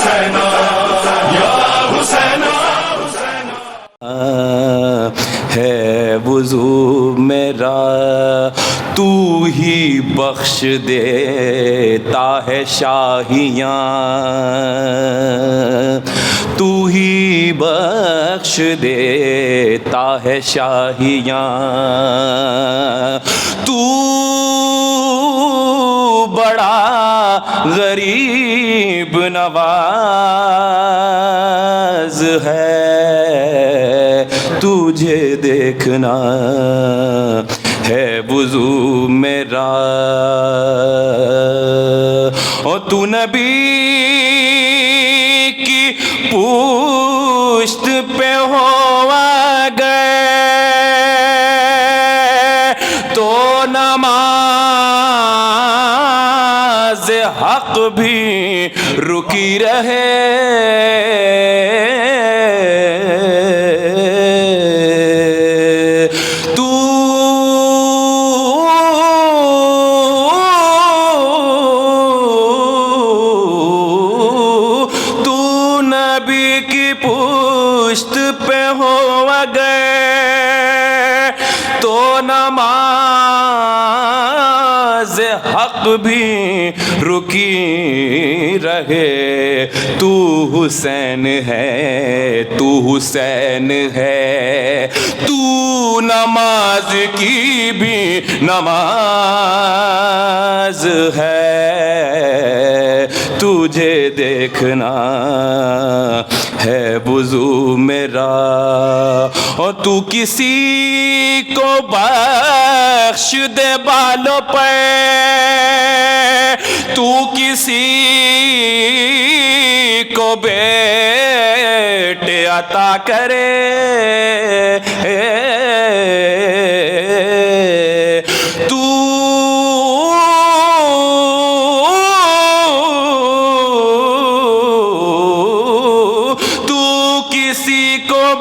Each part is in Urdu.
حسینا یا حسینا ہے وضو میرا تو ہی بخش دیتا ہے شاہیاں، تو ہی بخش دیتا ہے شاہیاں، تو بڑا غریب نواز ہے، تجھے دیکھنا ہے وضو میرا۔ اور تو نبی کی پشت پہ ہو گئے تو نماز حق بھی رکی رہے، پشت پہ ہو گئے تو نماز حق بھی رکی رہے، تو حسین ہے، تو حسین ہے، تو نماز کی بھی نماز ہے، تجھے دیکھنا ہے وضو میرا۔ اور تو کسی کو بخش دے بالوں پہ، تو کسی کو بیٹے عطا کرے،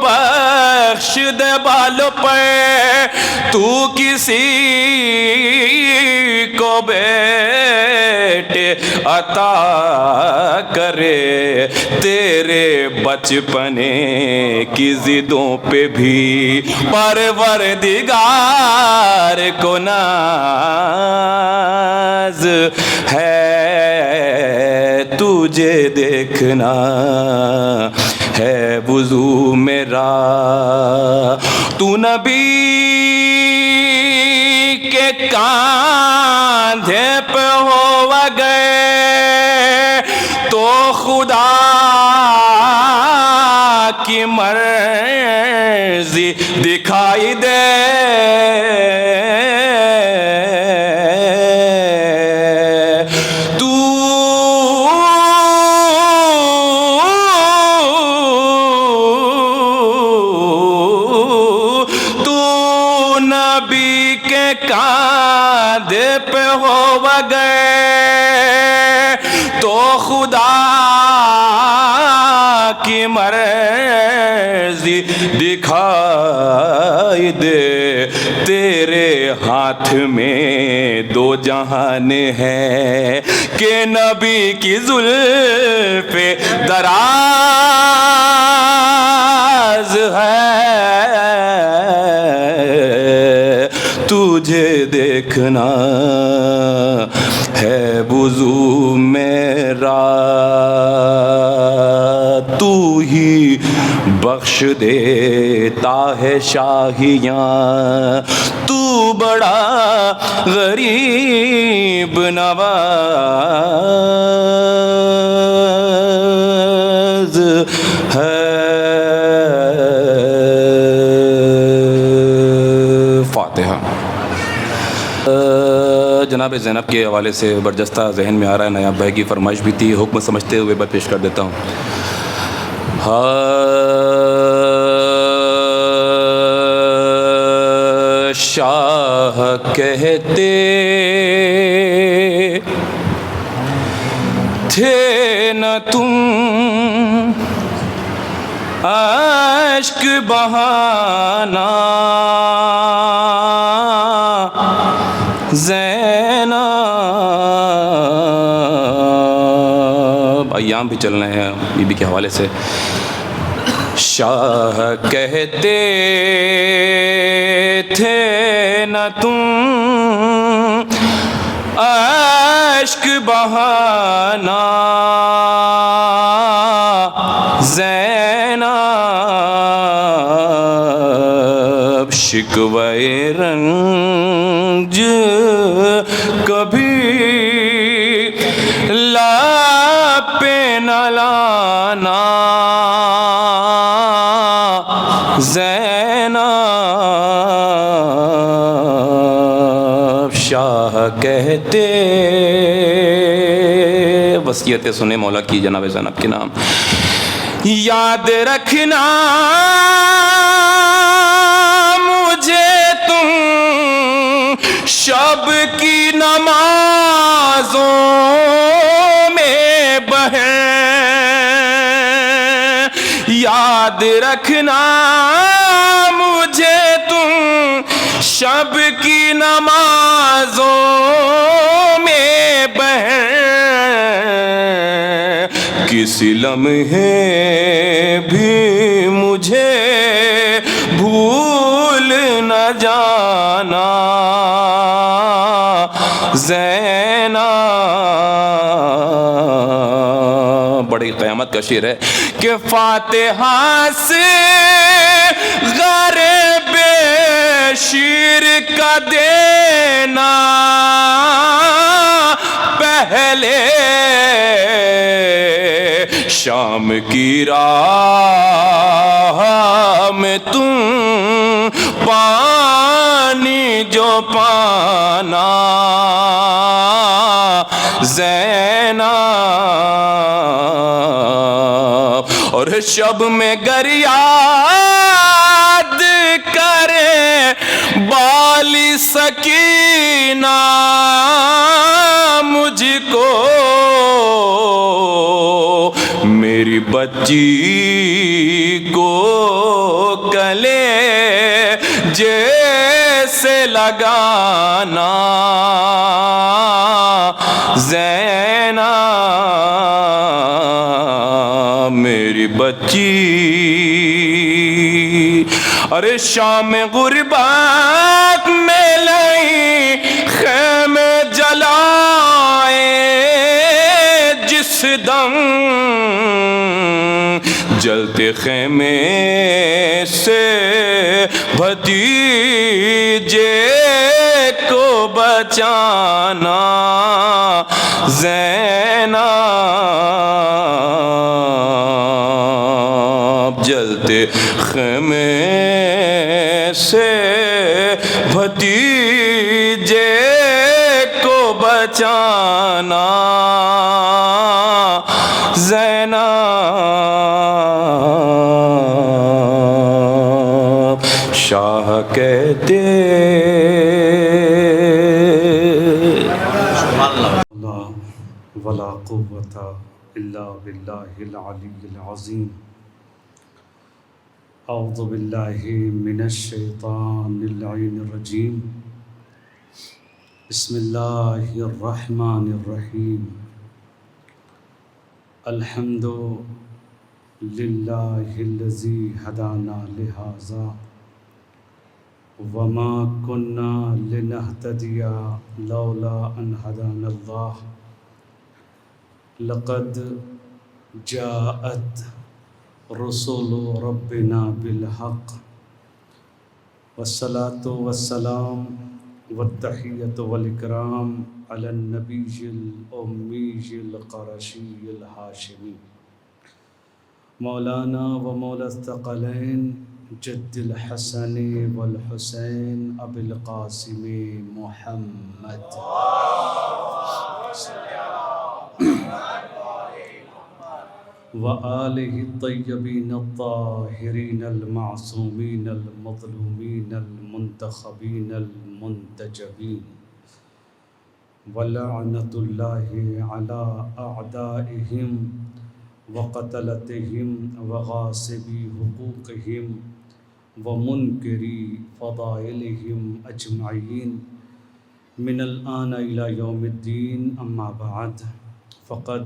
بخش دے بالوں پہ، تو کسی کو بیٹے عطا کرے، تیرے بچپنے کی ضدوں پہ بھی پروردگار کو ناز ہے، تجھے دیکھنا ہے وضو میرا۔ تو نبی کے کاندھے پہ ہو گئے تو خدا کی مرضی دکھائی دے، نبی کے کاندھے پہ ہو گئے تو خدا کی مرضی دکھائی دے، تیرے ہاتھ میں دو جہان ہے کہ نبی کی زلف دراز ہے، تجھے دیکھنا ہے وضو میرا، تو ہی بخش دیتا ہے شاہیاں، تو بڑا غریب نواز ہے۔ فاتحہ۔ جناب زینب کے حوالے سے برجستہ ذہن میں آ رہا ہے، نایاب بھائی کی فرمائش بھی تھی، حکم سمجھتے ہوئے میں پیش کر دیتا ہوں۔ شاہ کہتے تھے نہ تم اشک بہانا زینب، پیام بھی چل رہے ہیں بی بی کے حوالے سے. شاہ کہتے تھے نہ تم اشک بہانا زینب شکوے رنج کبھی لب پہ نہ لانا زینب. شاہ کہتے وصیتیں سنے مولا کی جناب زینب کے نام. یاد رکھنا مجھے تم شب کی نمازوں میں بہن. یاد رکھنا مجھے تم شب کی نمازوں میں بہن. کسی لمحے بھی مجھے بھول نہ جانا زینب. بڑی قیامت کا شعر ہے کہ فاتحہ سے غریب شیر کا دینا پہلے شام کی راہ میں تم پانی جو پانا زینب. اور شب میں گر یاد کرے بالی سکینہ مجھ کو میری بچی کو گلے جیسے لگانا زینب میری بچی. ارے شام غربت میں لئی خیمے جلائے جس دم جلتے خیمے سے بھتیجے کو بچانا زینب. جلتے خیمے سے بھتیجے کو بچانا زینب. شاہ کہتے لا ولا قوة الا باللہ العلی العظیم. اعوذ باللہ من الشیطان اللعین الرجیم. بسم اللہ الرحمن الرحیم. الحمد للہ الذی ہدانا لہذا وما كنا لنهتدي لولا ان هدانا الله. لقد جاءت رسول ربنا بالحق والصلاة والسلام والتحية والإكرام على النبي الأمي القرشي الهاشمي مولانا ومولى الثقلين جد الحسن والحسين أبي القاسم محمد وآله الطيبين الطاهرين المعصومين المظلومين المنتخبين المنتجبين. ولعنة الله على أعدائهم وقتلتهم وغاصبي حقوقهم ومنكري فضائلهم أجمعين من الآن إلى يوم الدين. أما بعد فقد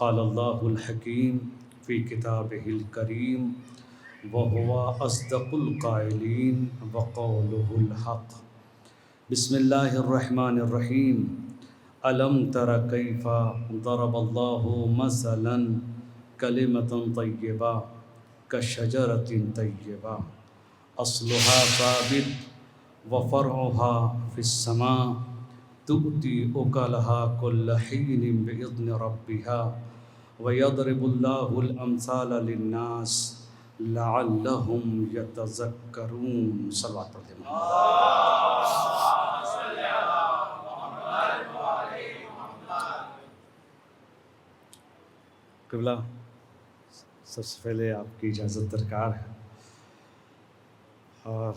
قال اللہ الحکیم فی کتابہ الکریم وہو اصدق القائلین وقولہ الحق۔ بسم اللہ الرحمن الرحیم۔ الم تر کیف ضرب اللہ مثلا کلمۃ طیبہ کشجرۃ طیبہ اصلها ثابت وفرعها فی السماء تؤتی اکلها کل حین بإذن ربها ویضرب اللہ الامثال للناس لعلہم یتذکرون۔ صلوات پڑھتے ہیں۔ قبلہ، سب سے پہلے آپ کی اجازت درکار ہے، اور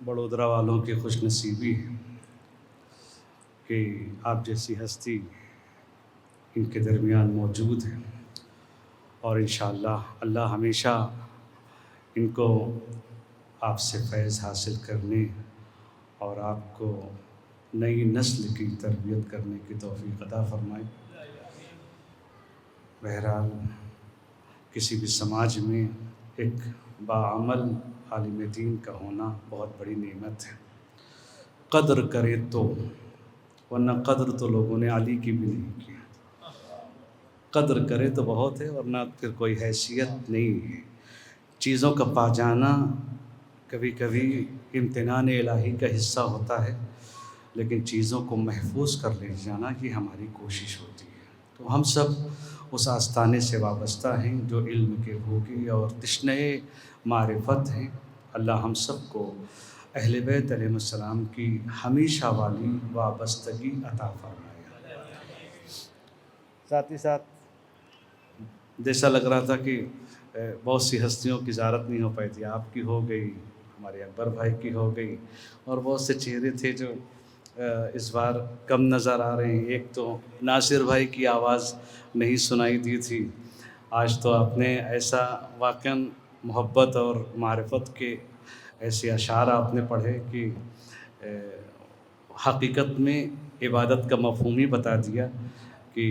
بڑودرہ والوں کی خوش نصیبی ہے کہ آپ جیسی ہستی ان کے درمیان موجود ہے، اور انشاءاللہ اللہ ہمیشہ ان کو آپ سے فیض حاصل کرنے اور آپ کو نئی نسل کی تربیت کرنے کی توفیق عطا فرمائے۔ بہرحال کسی بھی سماج میں ایک باعمل عالم دین کا ہونا بہت بڑی نعمت ہے۔ قدر کرے تو، ورنہ قدر تو لوگوں نے علی کی بھی نہیں کی۔ قدر کرے تو بہت ہے، ورنہ پھر کوئی حیثیت نہیں ہے۔ چیزوں کا پا جانا کبھی کبھی امتنان الہی کا حصہ ہوتا ہے، لیکن چیزوں کو محفوظ کر لے جانا یہ ہماری کوشش ہوتی ہے۔ تو ہم سب اس آستانے سے وابستہ ہیں جو علم کے بھوکی اور تشنہ معرفت ہیں۔ اللہ ہم سب کو اہل بیت علیہ السلام کی ہمیشہ والی وابستگی عطا فرمائے۔ ساتھ ہی ساتھ جیسا لگ رہا تھا کہ بہت سی ہستیوں کی زیارت نہیں ہو پائی تھی، آپ کی ہو گئی، ہمارے اکبر بھائی کی ہو گئی، اور بہت سے چہرے تھے جو اس بار کم نظر آ رہے ہیں۔ ایک تو ناصر بھائی کی آواز نہیں سنائی دی تھی، آج تو آپ نے ایسا واقعاً محبت اور معرفت کے ایسے اشعار آپ نے پڑھے کہ حقیقت میں عبادت کا مفہوم ہی بتا دیا کہ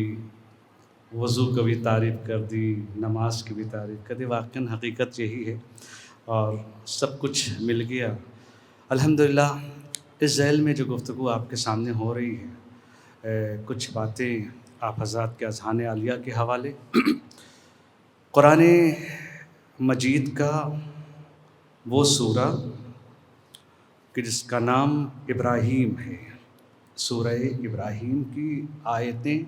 وضو کا بھی تعریف کر دی، نماز کی بھی تعریف کر دی۔ واقعاً حقیقت یہی ہے، اور سب کچھ مل گیا الحمدللہ۔ اس ذیل میں جو گفتگو آپ کے سامنے ہو رہی ہے، کچھ باتیں آپ حضرات کے اذہان عالیہ کے حوالے۔ قرآن مجید کا وہ سورہ کہ جس کا نام ابراہیم ہے، سورہ ابراہیم کی آیتیں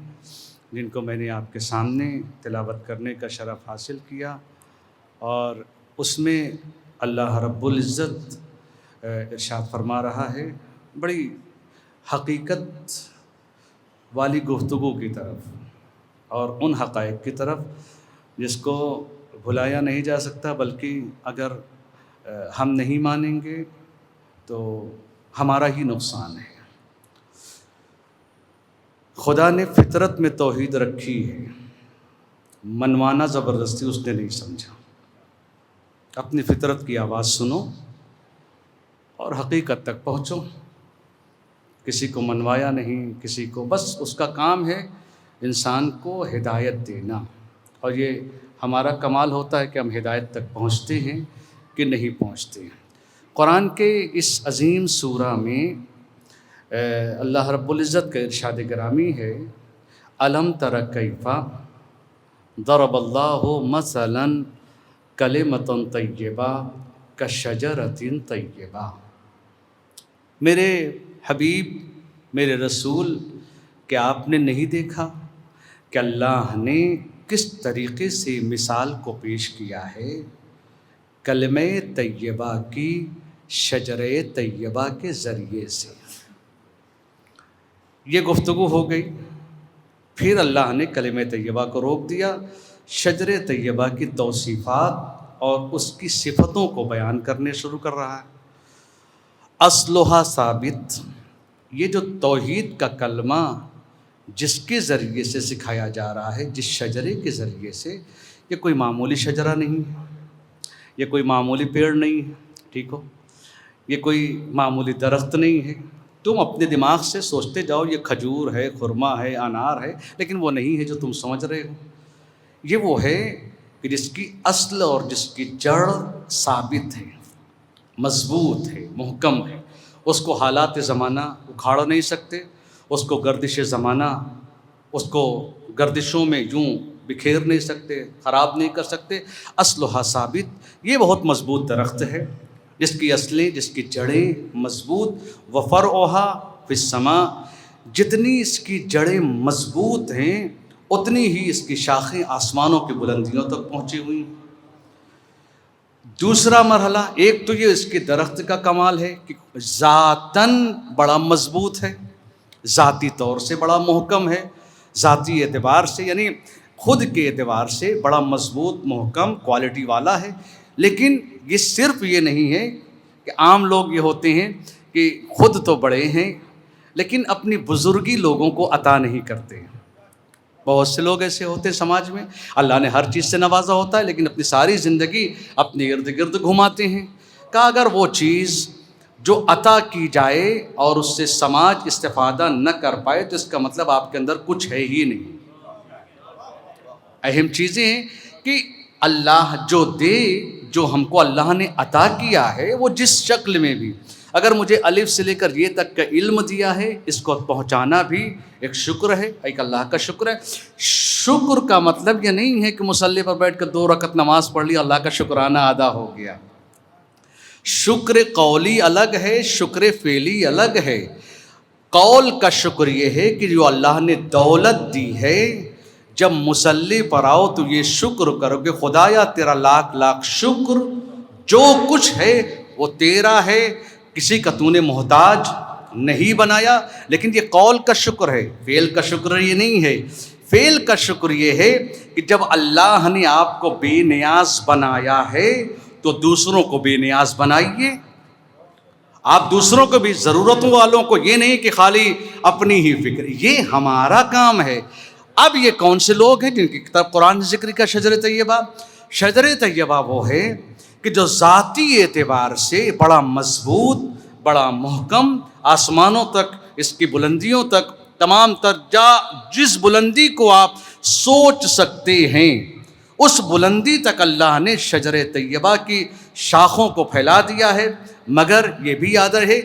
جن کو میں نے آپ کے سامنے تلاوت کرنے کا شرف حاصل کیا، اور اس میں اللہ رب العزت ارشاد فرما رہا ہے بڑی حقیقت والی گفتگو کی طرف، اور ان حقائق کی طرف جس کو بھلایا نہیں جا سکتا، بلکہ اگر ہم نہیں مانیں گے تو ہمارا ہی نقصان ہے۔ خدا نے فطرت میں توحید رکھی ہے، منوانا زبردستی اس نے نہیں سمجھا۔ اپنی فطرت کی آواز سنو اور حقیقت تک پہنچو۔ کسی کو منوایا نہیں، کسی کو، بس اس کا کام ہے انسان کو ہدایت دینا، اور یہ ہمارا کمال ہوتا ہے کہ ہم ہدایت تک پہنچتے ہیں کہ نہیں پہنچتے ہیں۔ قرآن کے اس عظیم سورہ میں اللہ رب العزت کا ارشاد گرامی ہے، الم تر کیف ضرب اللہ مثلا کلمۃ طیبہ کشجرۃ طیبہ۔ میرے حبیب، میرے رسول، کیا آپ نے نہیں دیکھا کہ اللہ نے کس طریقے سے مثال کو پیش کیا ہے کلمہ طیبہ کی، شجرہ طیبہ کے ذریعے سے۔ یہ گفتگو ہو گئی، پھر اللہ نے کلمہ طیبہ کو روک دیا، شجرہ طیبہ کی توصیفات اور اس کی صفتوں کو بیان کرنے شروع کر رہا ہے۔ اصلها ثابت، یہ جو توحید کا کلمہ جس کے ذریعے سے سکھایا جا رہا ہے، جس شجرے کے ذریعے سے، یہ کوئی معمولی شجرہ نہیں ہے، یہ کوئی معمولی پیڑ نہیں ہے، ٹھیک ہو، یہ کوئی معمولی درخت نہیں ہے، تم اپنے دماغ سے سوچتے جاؤ یہ کھجور ہے، خرما ہے، انار ہے، لیکن وہ نہیں ہے جو تم سمجھ رہے ہو۔ یہ وہ ہے کہ جس کی اصل اور جس کی جڑ ثابت ہے، مضبوط ہے، محکم ہے، اس کو حالات زمانہ اکھاڑ نہیں سکتے، اس کو گردش زمانہ اس کو گردشوں میں یوں بکھیر نہیں سکتے، خراب نہیں کر سکتے، اصلها ثابت۔ یہ بہت مضبوط درخت ہے جس کی اصلیں، جس کی جڑیں مضبوط، وفرعها فی السماء، جتنی اس کی جڑیں مضبوط ہیں اتنی ہی اس کی شاخیں آسمانوں کی بلندیوں تک پہنچی ہوئی ہیں۔ دوسرا مرحلہ، ایک تو یہ اس کے درخت کا کمال ہے کہ ذاتاً بڑا مضبوط ہے، ذاتی طور سے بڑا محکم ہے، ذاتی اعتبار سے یعنی خود کے اعتبار سے بڑا مضبوط محکم کوالٹی والا ہے۔ لیکن یہ صرف یہ نہیں ہے کہ عام لوگ یہ ہوتے ہیں کہ خود تو بڑے ہیں لیکن اپنی بزرگی لوگوں کو عطا نہیں کرتے۔ بہت سے لوگ ایسے ہوتے ہیں سماج میں، اللہ نے ہر چیز سے نوازا ہوتا ہے لیکن اپنی ساری زندگی اپنے ارد گرد گھماتے ہیں۔ کہ اگر وہ چیز جو عطا کی جائے اور اس سے سماج استفادہ نہ کر پائے تو اس کا مطلب آپ کے اندر کچھ ہے ہی نہیں۔ اہم چیزیں ہیں کہ اللہ جو دے، جو ہم کو اللہ نے عطا کیا ہے، وہ جس شکل میں بھی، اگر مجھے الف سے لے کر یہ تک کا علم دیا ہے، اس کو پہنچانا بھی ایک شکر ہے، ایک اللہ کا شکر ہے۔ شکر کا مطلب یہ نہیں ہے کہ مصلی پر بیٹھ کر 2 رکعت نماز پڑھ لی، اللہ کا شکرانہ ادا ہو گیا۔ شکر قولی الگ ہے، شکر فعلی الگ ہے۔ قول کا شکر یہ ہے کہ جو اللہ نے دولت دی ہے، جب مصلی پر آؤ تو یہ شکر کرو کہ خدایا تیرا لاکھ لاکھ شکر، جو کچھ ہے وہ تیرا ہے، کسی کا تو نے محتاج نہیں بنایا۔ لیکن یہ قول کا شکر ہے، فعل کا شکر یہ نہیں ہے۔ فعل کا شکر یہ ہے کہ جب اللہ نے آپ کو بے نیاز بنایا ہے تو دوسروں کو بے نیاز بنائیے۔ آپ دوسروں کو بھی، ضرورتوں والوں کو، یہ نہیں کہ خالی اپنی ہی فکر، یہ ہمارا کام ہے۔ اب یہ کون سے لوگ ہیں جن کی کتاب قرآن نے ذکر کا شجر طیبہ؟ شجر طیبہ وہ ہے کہ جو ذاتی اعتبار سے بڑا مضبوط، بڑا محکم، آسمانوں تک، اس کی بلندیوں تک، تمام تر جس بلندی کو آپ سوچ سکتے ہیں اس بلندی تک اللہ نے شجر طیبہ کی شاخوں کو پھیلا دیا ہے۔ مگر یہ بھی یاد رہے،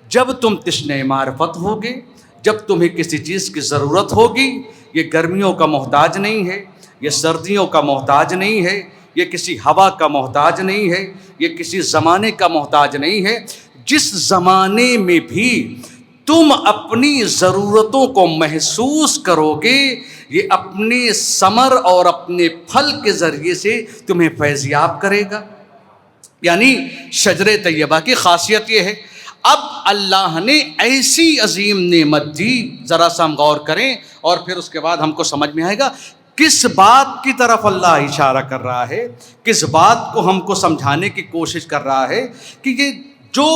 جب تم تشنہ معرفت ہوگے، جب تمہیں کسی چیز کی ضرورت ہوگی، یہ گرمیوں کا محتاج نہیں ہے، یہ سردیوں کا محتاج نہیں ہے، یہ کسی ہوا کا محتاج نہیں ہے، یہ کسی زمانے کا محتاج نہیں ہے۔ جس زمانے میں بھی تم اپنی ضرورتوں کو محسوس کرو گے، یہ اپنے ثمر اور اپنے پھل کے ذریعے سے تمہیں فیضیاب کرے گا۔ یعنی شجر طیبہ کی خاصیت یہ ہے۔ اب اللہ نے ایسی عظیم نعمت دی، ذرا سا ہم غور کریں اور پھر اس کے بعد ہم کو سمجھ میں آئے گا کس بات کی طرف اللہ اشارہ کر رہا ہے، کس بات کو ہم کو سمجھانے کی کوشش کر رہا ہے کہ یہ جو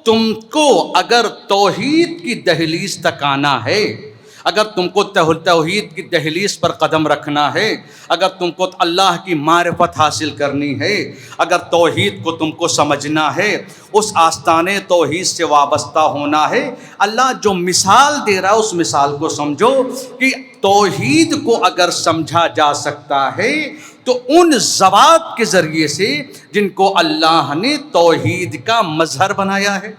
تم کو اگر توحید کی دہلیز تک آنا ہے، اگر تم کو توحید کی دہلیز پر قدم رکھنا ہے، اگر تم کو اللہ کی معرفت حاصل کرنی ہے، اگر توحید کو تم کو سمجھنا ہے، اس آستانے توحید سے وابستہ ہونا ہے، اللہ جو مثال دے رہا ہے اس مثال کو سمجھو کہ توحید کو اگر سمجھا جا سکتا ہے تو ان ذوات کے ذریعے سے جن کو اللہ نے توحید کا مظہر بنایا ہے،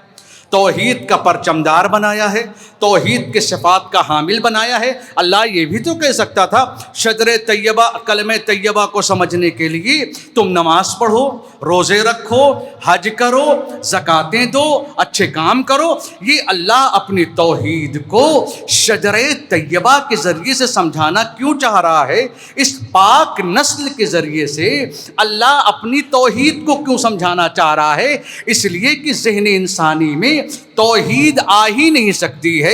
توحید کا پرچمدار بنایا ہے، توحید کے صفات کا حامل بنایا ہے۔ اللہ یہ بھی تو کہہ سکتا تھا شجر طیبہ، کلمہ طیبہ کو سمجھنے کے لیے تم نماز پڑھو، روزے رکھو، حج کرو، زکاتیں دو، اچھے کام کرو۔ یہ اللہ اپنی توحید کو شجر طیبہ کے ذریعے سے سمجھانا کیوں چاہ رہا ہے؟ اس پاک نسل کے ذریعے سے اللہ اپنی توحید کو کیوں سمجھانا چاہ رہا ہے؟ اس لیے کہ ذہن انسانی میں توحید آ ہی نہیں سکتی ہے۔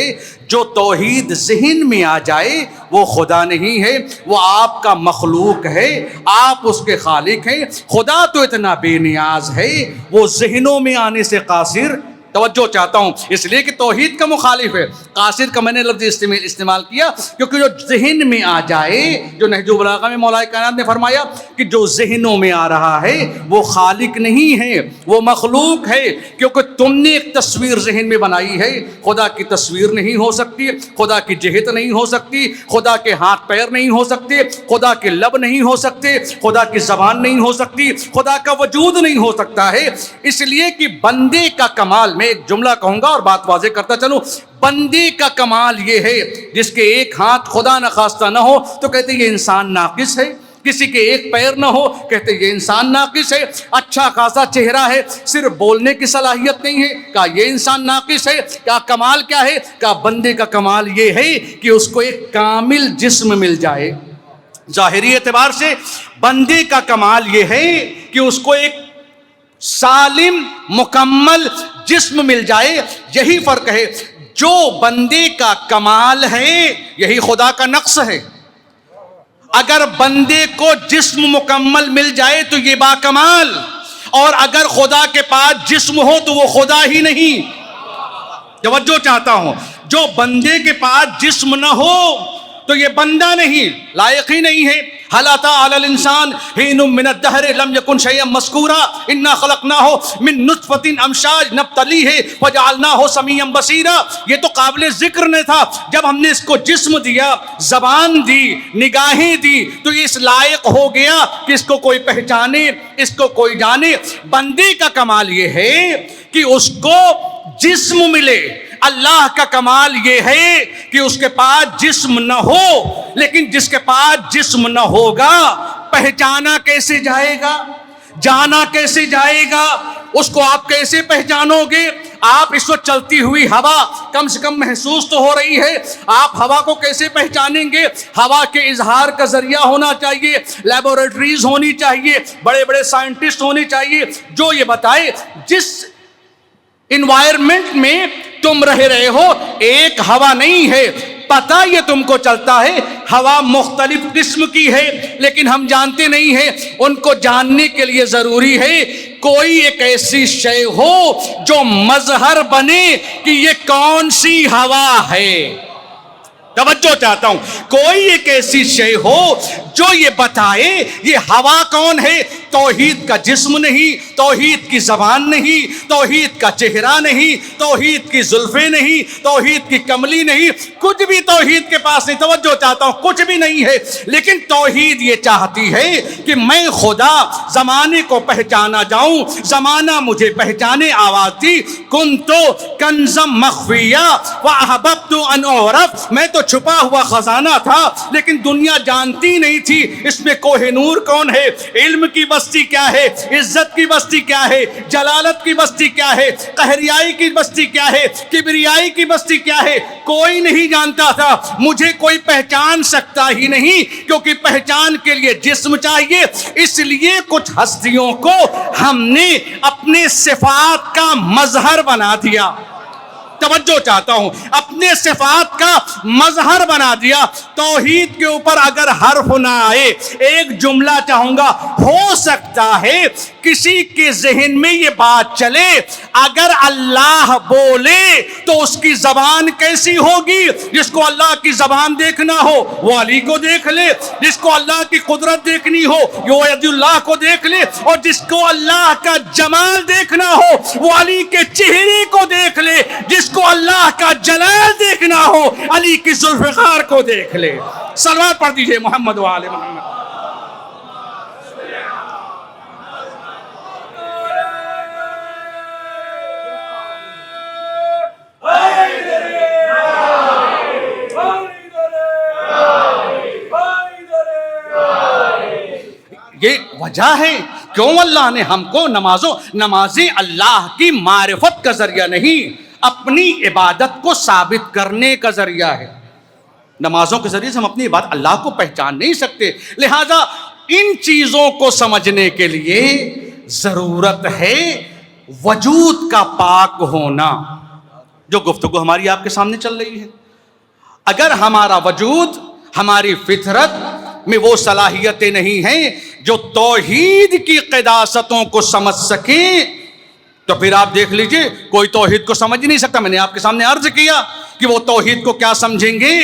جو توحید ذہن میں آ جائے وہ خدا نہیں ہے، وہ آپ کا مخلوق ہے، آپ اس کے خالق ہیں۔ خدا تو اتنا بے نیاز ہے، وہ ذہنوں میں آنے سے قاصر توجہ چاہتا ہوں، اس لیے کہ توحید کا مخالف ہے۔ قاصد کا میں نے لفظ استعمال کیا کیونکہ جو ذہن میں آ جائے، جو نہج البلاغہ میں مولا کائنات نے فرمایا کہ جو ذہنوں میں آ رہا ہے وہ خالق نہیں ہے، وہ مخلوق ہے، کیونکہ تم نے ایک تصویر ذہن میں بنائی ہے۔ خدا کی تصویر نہیں ہو سکتی، خدا کی جہت نہیں ہو سکتی، خدا کے ہاتھ پیر نہیں ہو سکتے، خدا کے لب نہیں ہو سکتے، خدا کی زبان نہیں ہو سکتی، خدا کا وجود نہیں ہو سکتا ہے۔ اس لیے کہ بندے کا کمال، میں ایک جملہ کہوں گا اور بات واضح کرتا چلوں، بندے کا کمال یہ ہے جس کے ایک ہاتھ خدا نخواستہ نہ ہو تو کہتے یہ انسان ناقص ہے، کسی کے ایک پیر نہ ہو کہتے یہ انسان ناقص ہے، اچھا خاصا چہرہ ہے صرف بولنے کی صلاحیت نہیں ہے کہا یہ انسان ناقص ہے۔ کیا کمال کیا ہے؟ کہا بندے کا کمال یہ ہے کہ اس کو ایک کامل جسم مل جائے۔ ظاہری اعتبار سے بندے کا کمال یہ ہے کہ اس کو ایک سالم مکمل جسم مل جائے۔ یہی فرق ہے، جو بندے کا کمال ہے یہی خدا کا نقص ہے۔ اگر بندے کو جسم مکمل مل جائے تو یہ با کمال، اور اگر خدا کے پاس جسم ہو تو وہ خدا ہی نہیں۔ توجہ چاہتا ہوں، جو بندے کے پاس جسم نہ ہو تو یہ بندہ نہیں، لائق ہی نہیں ہے۔ هل أتى على الإنسان حين من الدهر لم يكن شيئا مذكورا إنا خلقناه من نطفة أمشاج نبتليه وجعلناه سميعا بصيرا۔ یہ تو قابل ذکر نہیں تھا، جب ہم نے اس کو جسم دیا، زبان دی، نگاہیں دی تو اس لائق ہو گیا کہ اس کو کوئی پہچانے، اس کو کوئی جانے۔ بندے کا کمال یہ ہے کہ اس کو جسم ملے۔ اللہ کا کمال یہ ہے کہ اس کے پاس جسم نہ ہو، لیکن جس کے پاس جسم نہ ہوگا پہچانا کیسے جائے گا، جانا کیسے جائے گا، اس کو آپ کیسے پہچانو گے؟ آپ اس وقت چلتی ہوئی ہوا کم سے کم محسوس تو ہو رہی ہے، آپ ہوا کو کیسے پہچانیں گے؟ ہوا کے اظہار کا ذریعہ ہونا چاہیے، لیبورٹریز ہونی چاہیے، بڑے بڑے سائنٹسٹ ہونے چاہیے جو یہ بتائے جس انوائرمنٹ میں تم رہے ہو ایک ہوا نہیں ہے، پتہ یہ تم کو چلتا ہے ہوا مختلف قسم کی ہے، لیکن ہم جانتے نہیں ہیں۔ ان کو جاننے کے لیے ضروری ہے کوئی ایک ایسی شے ہو جو مظہر بنے کہ یہ کون سی ہوا ہے۔ توجہ چاہتا ہوں، کوئی ایک ایسی شے ہو جو یہ بتائے یہ ہوا کون ہے۔ توحید کا جسم نہیں، توحید کی زبان نہیں، توحید کا چہرہ نہیں، توحید کی زلفیں نہیں، توحید کی کملی نہیں، کچھ بھی توحید کے پاس نہیں۔ توجہ چاہتا ہوں، کچھ بھی نہیں ہے، لیکن توحید یہ چاہتی ہے کہ میں خدا زمانے کو پہچانا جاؤں، زمانہ مجھے پہچانے۔ آواز دی کنتو کنزم مخفیہ واحببت ان اعرف، میں تو چھپا ہوا خزانہ تھا لیکن دنیا جانتی نہیں تھی اس میں کوہ نور کون ہے، علم کی بستی کیا ہے، عزت کی بستی کیا ہے، جلالت کی بستی کیا ہے، قہریائی کی بستی کیا ہے، کبریائی کی بستی کیا ہے، کوئی نہیں جانتا تھا۔ مجھے کوئی پہچان سکتا ہی نہیں کیونکہ پہچان کے لیے جسم چاہیے، اس لیے کچھ ہستیوں کو ہم نے اپنے صفات کا مظہر بنا دیا۔ توجہ چاہتا ہوں، اپنے صفات کا مظہر بنا دیا۔ توحید کے اوپر اگر حرف نہ آئے، ایک جملہ چاہوں گا، ہو سکتا ہے کسی کے ذہن میں یہ بات چلے اگر اللہ بولے تو اس کی زبان کیسی ہوگی؟ جس کو اللہ کی زبان دیکھنا ہو وہ علی کو دیکھ لے، جس کو اللہ کی قدرت دیکھنی ہو وہ عید اللہ کو دیکھ لے، اور جس کو اللہ کا جمال دیکھنا ہو وہ علی کے چہرے کو دیکھ لے، جس کو اللہ کا جلال دیکھنا ہو علی کی ذوالفقار کو دیکھ لے۔ صلوات پڑھ دیجئے محمد و آل محمد۔ یہ وجہ ہے کیوں اللہ نے ہم کو نمازیں اللہ کی معرفت کا ذریعہ نہیں، اپنی عبادت کو ثابت کرنے کا ذریعہ ہے۔ نمازوں کے ذریعے سے ہم اپنی عبادت اللہ کو پہچان نہیں سکتے، لہذا ان چیزوں کو سمجھنے کے لیے ضرورت ہے وجود کا پاک ہونا، جو گفتگو ہماری آپ کے سامنے چل رہی ہے۔ اگر ہمارا وجود، ہماری فطرت میں وہ صلاحیتیں نہیں ہیں جو توحید کی قداستوں کو سمجھ سکیں تو پھر آپ دیکھ لیجئے کوئی توحید کو سمجھ نہیں سکتا. میں نے آپ کے سامنے عرض کیا کہ وہ توحید کو کیا سمجھیں گے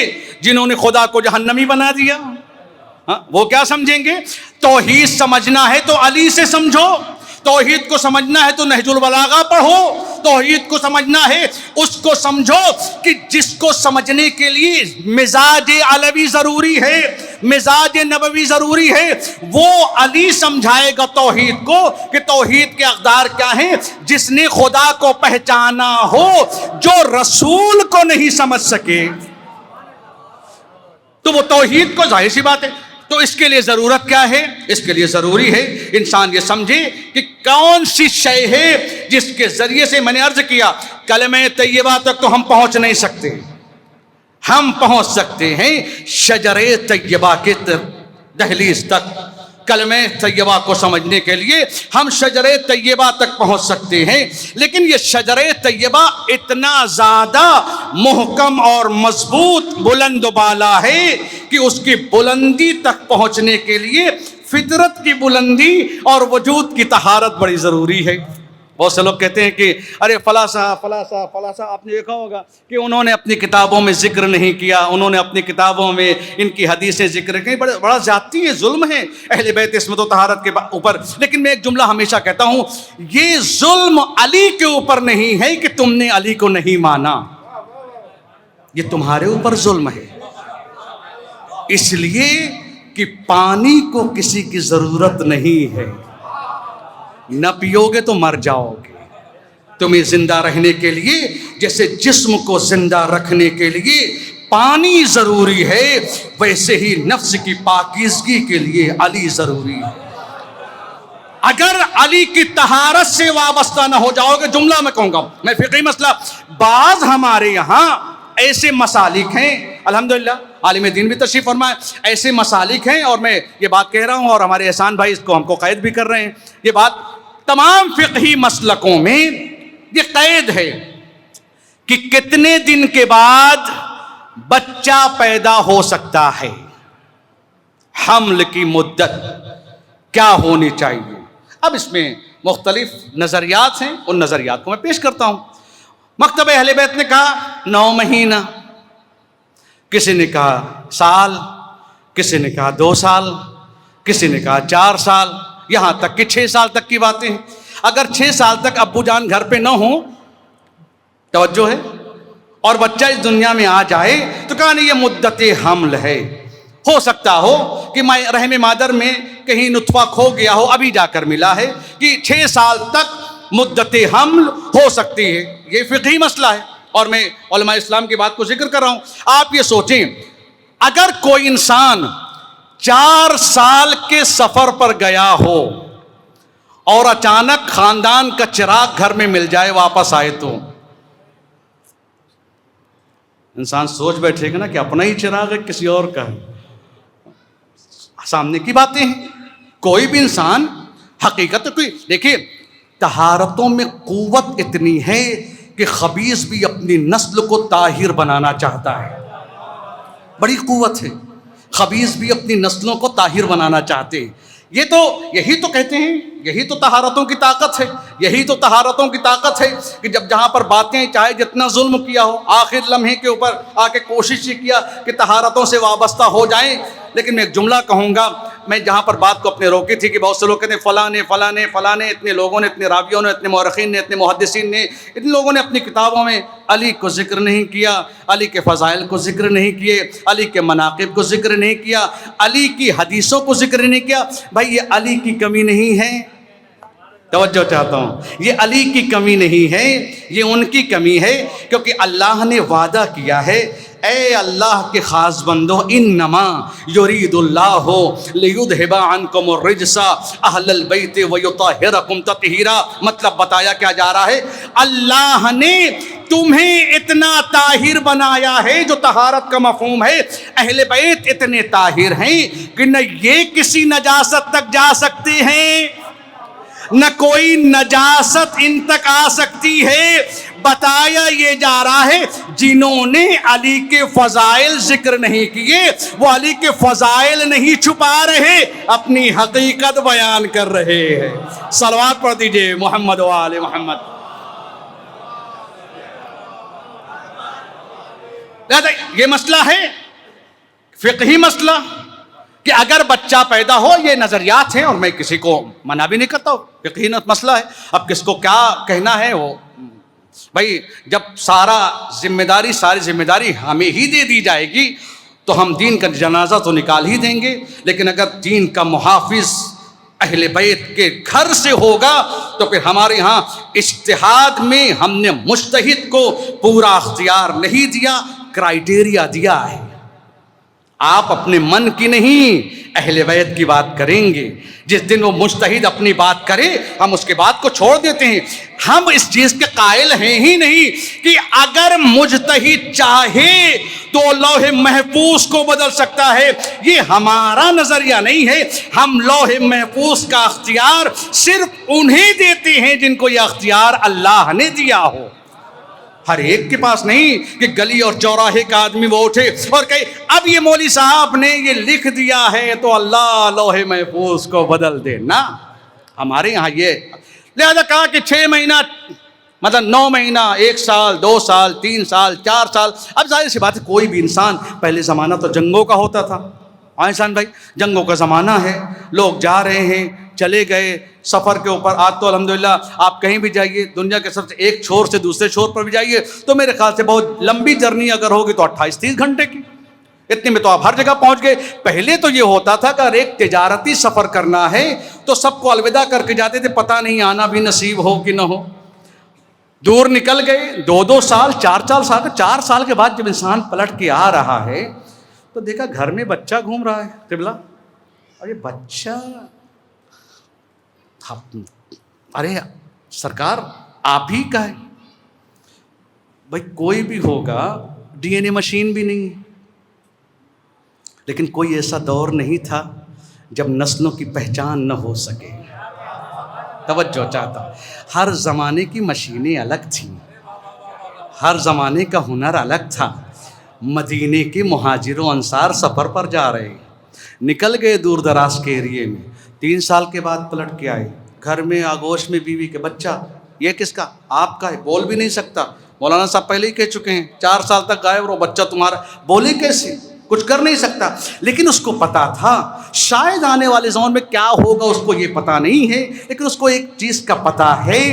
جنہوں نے خدا کو جہنمی بنا دیا. وہ کیا سمجھیں گے؟ توحید سمجھنا ہے تو علی سے سمجھو، توحید کو سمجھنا ہے تو نہج البلاغہ پڑھو، توحید کو سمجھنا ہے اس کو سمجھو کہ جس کو سمجھنے کے لیے مزاج علوی ضروری ہے، مزاج نبوی ضروری ہے. وہ علی سمجھائے گا توحید کو کہ توحید کے اقدار کیا ہیں. جس نے خدا کو پہچانا ہو جو رسول کو نہیں سمجھ سکے تو وہ توحید کو، ظاہر سی بات ہے. تو اس کے لیے ضرورت کیا ہے؟ اس کے لیے ضروری ہے انسان یہ سمجھے کہ کون سی شے ہے جس کے ذریعے سے، میں نے عرض کیا کلمہ طیبہ تک تو ہم پہنچ نہیں سکتے، ہم پہنچ سکتے ہیں شجر طیبہ کے دہلیز تک. کلمہ طیبہ کو سمجھنے کے لیے ہم شجر طیبہ تک پہنچ سکتے ہیں، لیکن یہ شجر طیبہ اتنا زیادہ محکم اور مضبوط بلند و بالا ہے کہ اس کی بلندی تک پہنچنے کے لیے فطرت کی بلندی اور وجود کی طہارت بڑی ضروری ہے. بہت سے لوگ کہتے ہیں کہ ارے فلاں صاحب آپ نے دیکھا ہوگا کہ انہوں نے اپنی کتابوں میں ذکر نہیں کیا، انہوں نے اپنی کتابوں میں ان کی حدیثیں ذکر کی. بڑا زیادتی ہے، ظلم ہے اہل بیت عصمت و طہارت کے اوپر. لیکن میں ایک جملہ ہمیشہ کہتا ہوں، یہ ظلم علی کے اوپر نہیں ہے کہ تم نے علی کو نہیں مانا، یہ تمہارے اوپر ظلم ہے. اس لیے کہ پانی کو کسی کی ضرورت نہیں ہے، نہ پیو گے تو مر جاؤ گے. تمہیں زندہ رہنے کے لیے جیسے جسم کو زندہ رکھنے کے لیے پانی ضروری ہے، ویسے ہی نفس کی پاکیزگی کے لیے علی ضروری ہے. اگر علی کی طہارت سے وابستہ نہ ہو جاؤ گے، جملہ میں کہوں گا، میں فقہی مسئلہ، بعض ہمارے یہاں ایسے مسالک ہیں، الحمدللہ عالم دین بھی تشریف فرمائے، ایسے مسالک ہیں، اور میں یہ بات کہہ رہا ہوں اور ہمارے احسان بھائی اس کو ہم کو قید بھی کر رہے ہیں، یہ بات تمام فقہی مسلکوں میں یہ قید ہے کہ کتنے دن کے بعد بچہ پیدا ہو سکتا ہے، حمل کی مدت کیا ہونی چاہیے. اب اس میں مختلف نظریات ہیں، ان نظریات کو میں پیش کرتا ہوں. مکتب اہل بیت نے کہا 9 مہینہ، کسی نے کہا سال، کسی نے کہا 2 سال، کسی نے کہا 4 سال، یہاں تک کہ 6 سال تک کی باتیں ہیں. اگر 6 سال تک ابو جان گھر پہ نہ ہوں، توجہ ہے، اور بچہ اس دنیا میں آ جائے تو کہا نہیں یہ مدت حمل ہے. ہو سکتا ہو کہ رحم مادر میں کہیں نطفہ کھو گیا ہو، ابھی جا کر ملا ہے، کہ 6 سال تک مدت حمل ہو سکتی ہے. یہ فقہی مسئلہ ہے اور میں علماء اسلام کی بات کو ذکر کر رہا ہوں. آپ یہ سوچیں اگر کوئی انسان 4 سال کے سفر پر گیا ہو اور اچانک خاندان کا چراغ گھر میں مل جائے، واپس آئے، تو انسان سوچ بیٹھے گا نا کہ اپنا ہی چراغ ہے کسی اور کا ہے. سامنے کی باتیں ہیں. کوئی بھی انسان حقیقت کوئی دیکھیے، طہارتوں میں قوت اتنی ہے کہ خبیث بھی اپنی نسل کو طاہر بنانا چاہتا ہے. بڑی قوت ہے، خبیث بھی اپنی نسلوں کو طاہر بنانا چاہتے ہیں. یہی تو کہتے ہیں، یہی تو طہارتوں کی طاقت ہے، یہی تو طہارتوں کی طاقت ہے کہ جہاں پر باتیں چاہے جتنا ظلم کیا ہو، آخر لمحے کے اوپر آ کے کوشش یہ کیا کہ طہارتوں سے وابستہ ہو جائیں. لیکن میں ایک جملہ کہوں گا، میں جہاں پر بات کو اپنے روکی تھی کہ بہت سے لوگ کہتے ہیں فلاں نے اتنے لوگوں نے، اتنے راویوں نے، اتنے مورخین نے، اتنے محدثین نے، اتنے لوگوں نے اپنی کتابوں میں علی کو ذکر نہیں کیا، علی کے فضائل کو ذکر نہیں کیے، علی کے مناقب کو ذکر نہیں کیا، علی کی حدیثوں کو ذکر نہیں کیا. بھائی یہ علی کی کمی نہیں ہے، توجہ چاہتا ہوں، یہ علی کی کمی نہیں ہے، یہ ان کی کمی ہے، کیونکہ اللہ نے وعدہ کیا ہے، اے اللہ کے خاص بندو، انما یرید اللہ لیذھب عنکم الرجس اہل البیت ویطہرکم تطہیرا. مطلب بتایا کیا جا رہا ہے، اللہ نے تمہیں اتنا طاہر بنایا ہے، جو طہارت کا مفہوم ہے، اہل بیت اتنے طاہر ہیں کہ نہ یہ کسی نجاست تک جا سکتے ہیں، نہ کوئی نجاست ان تک آ سکتی ہے۔ بتایا یہ جا رہا ہے جنہوں نے علی کے فضائل ذکر نہیں کیے وہ علی کے فضائل نہیں چھپا رہے، اپنی حقیقت بیان کر رہے ہیں۔ صلوات پڑھ دیجئے محمد و آل محمد۔ یہ مسئلہ ہے فقہی مسئلہ کہ اگر بچہ پیدا ہو، یہ نظریات ہیں اور میں کسی کو منع بھی نہیں کرتا ہوں، فقہی مسئلہ ہے۔ اب کس کو کیا کہنا ہے، وہ بھائی جب ساری ذمہ داری ہمیں ہی دے دی جائے گی تو ہم دین کا جنازہ تو نکال ہی دیں گے، لیکن اگر دین کا محافظ اہل بیت کے گھر سے ہوگا تو پھر ہمارے ہاں اجتہاد میں ہم نے مجتہد کو پورا اختیار نہیں دیا، کرائیٹیریا دیا ہے۔ آپ اپنے من کی نہیں اہل بیت کی بات کریں گے۔ جس دن وہ مجتہد اپنی بات کرے ہم اس کے بات کو چھوڑ دیتے ہیں۔ ہم اس چیز کے قائل ہیں ہی نہیں کہ اگر مجتہد چاہے تو لوح محفوظ کو بدل سکتا ہے، یہ ہمارا نظریہ نہیں ہے۔ ہم لوح محفوظ کا اختیار صرف انہیں دیتے ہیں جن کو یہ اختیار اللہ نے دیا ہو، ہر ایک کے پاس نہیں کہ گلی اور چوراہے کا آدمی وہ اٹھے اور کہے اب یہ مولوی صاحب نے یہ لکھ دیا ہے تو اللہ لوح محفوظ کو بدل دے۔ نہ، ہمارے یہاں یہ لہذا کہا کہ 6 مہینہ مطلب 9 مہینہ، 1 سال، 2 سال، 3 سال، 4 سال۔ اب ظاہر سی بات ہے کوئی بھی انسان، پہلے زمانہ تو جنگوں کا ہوتا تھا انسان بھائی، جنگوں کا زمانہ ہے، لوگ جا رہے ہیں، چلے گئے سفر کے اوپر۔ آج تو الحمدللہ آپ کہیں بھی جائیے، دنیا کے سب سے ایک چھور سے دوسرے چھور پر بھی جائیے تو میرے خیال سے بہت لمبی جرنی اگر ہوگی تو 28-30 گھنٹے کی، اتنے میں تو آپ ہر جگہ پہنچ گئے۔ پہلے تو یہ ہوتا تھا کہ اگر ایک تجارتی سفر کرنا ہے تو سب کو الوداع کر کے جاتے تھے، پتہ نہیں آنا بھی نصیب ہو کہ نہ ہو۔ دور نکل گئے 2-2 سال، 4 سال کے بعد جب انسان پلٹ کے آ رہا ہے تو دیکھا گھر میں بچہ گھوم رہا ہے قبلہ، اور یہ بچہ ارے سرکار آپ ہی کا ہے۔ بھائی کوئی بھی ہوگا، ڈی این اے مشین بھی نہیں ہے، لیکن کوئی ایسا دور نہیں تھا جب نسلوں کی پہچان نہ ہو سکے۔ توجہ چاہتا، ہر زمانے کی مشینیں الگ تھیں، ہر زمانے کا ہنر الگ تھا۔ مدینے کے مہاجر و انصار سفر پر جا رہے، نکل گئے دور دراز کے ایریے میں، 3 سال کے بعد پلٹ کے آئے، گھر میں آگوش میں بیوی کے بچہ، یہ کس کا؟ آپ کا ہے، بول بھی نہیں سکتا۔ مولانا صاحب پہلے ہی کہہ چکے ہیں 4 سال تک غائب رہو، بچہ تمہارا، بولے کیسے؟ کچھ کر نہیں سکتا۔ لیکن اس کو پتا تھا شاید آنے والے زمان میں کیا ہوگا اس کو یہ پتا نہیں ہے، لیکن اس کو ایک چیز کا پتا ہے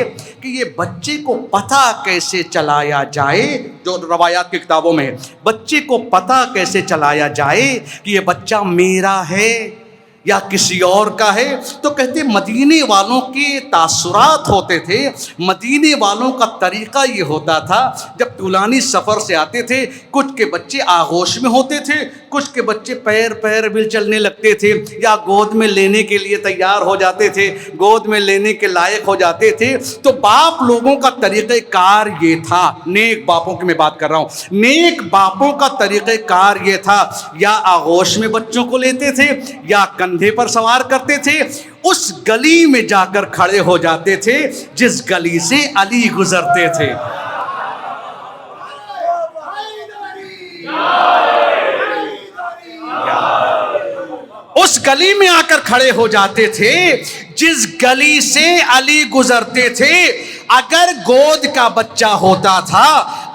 کہ یہ بچے کو پتا کیسے چلایا جائے، جو روایات کی کتابوں میں ہے، بچے کو پتا کیسے چلایا جائے کہ یہ بچہ میرا ہے یا کسی اور کا ہے۔ تو کہتے مدینے والوں کے تاثرات ہوتے تھے، مدینے والوں کا طریقہ یہ ہوتا تھا جب طولانی سفر سے آتے تھے، کچھ کے بچے آغوش میں ہوتے تھے، کچھ کے بچے پیر بھی چلنے لگتے تھے یا گود میں لینے کے لیے تیار ہو جاتے تھے، گود میں لینے کے لائق ہو جاتے تھے۔ تو باپ لوگوں کا طریقہ کار یہ تھا، نیک باپوں کی میں بات کر رہا ہوں، نیک باپوں کا طریقہ کار یہ تھا، یا آغوش میں بچوں کو لیتے تھے یا کندھے پر سوار کرتے تھے، اس گلی میں جا کر کھڑے ہو جاتے تھے جس گلی سے علی گزرتے تھے۔ اس گلی میں آ کر کھڑے ہو جاتے تھے جس گلی سے علی گزرتے تھے۔ اگر گود کا بچہ ہوتا تھا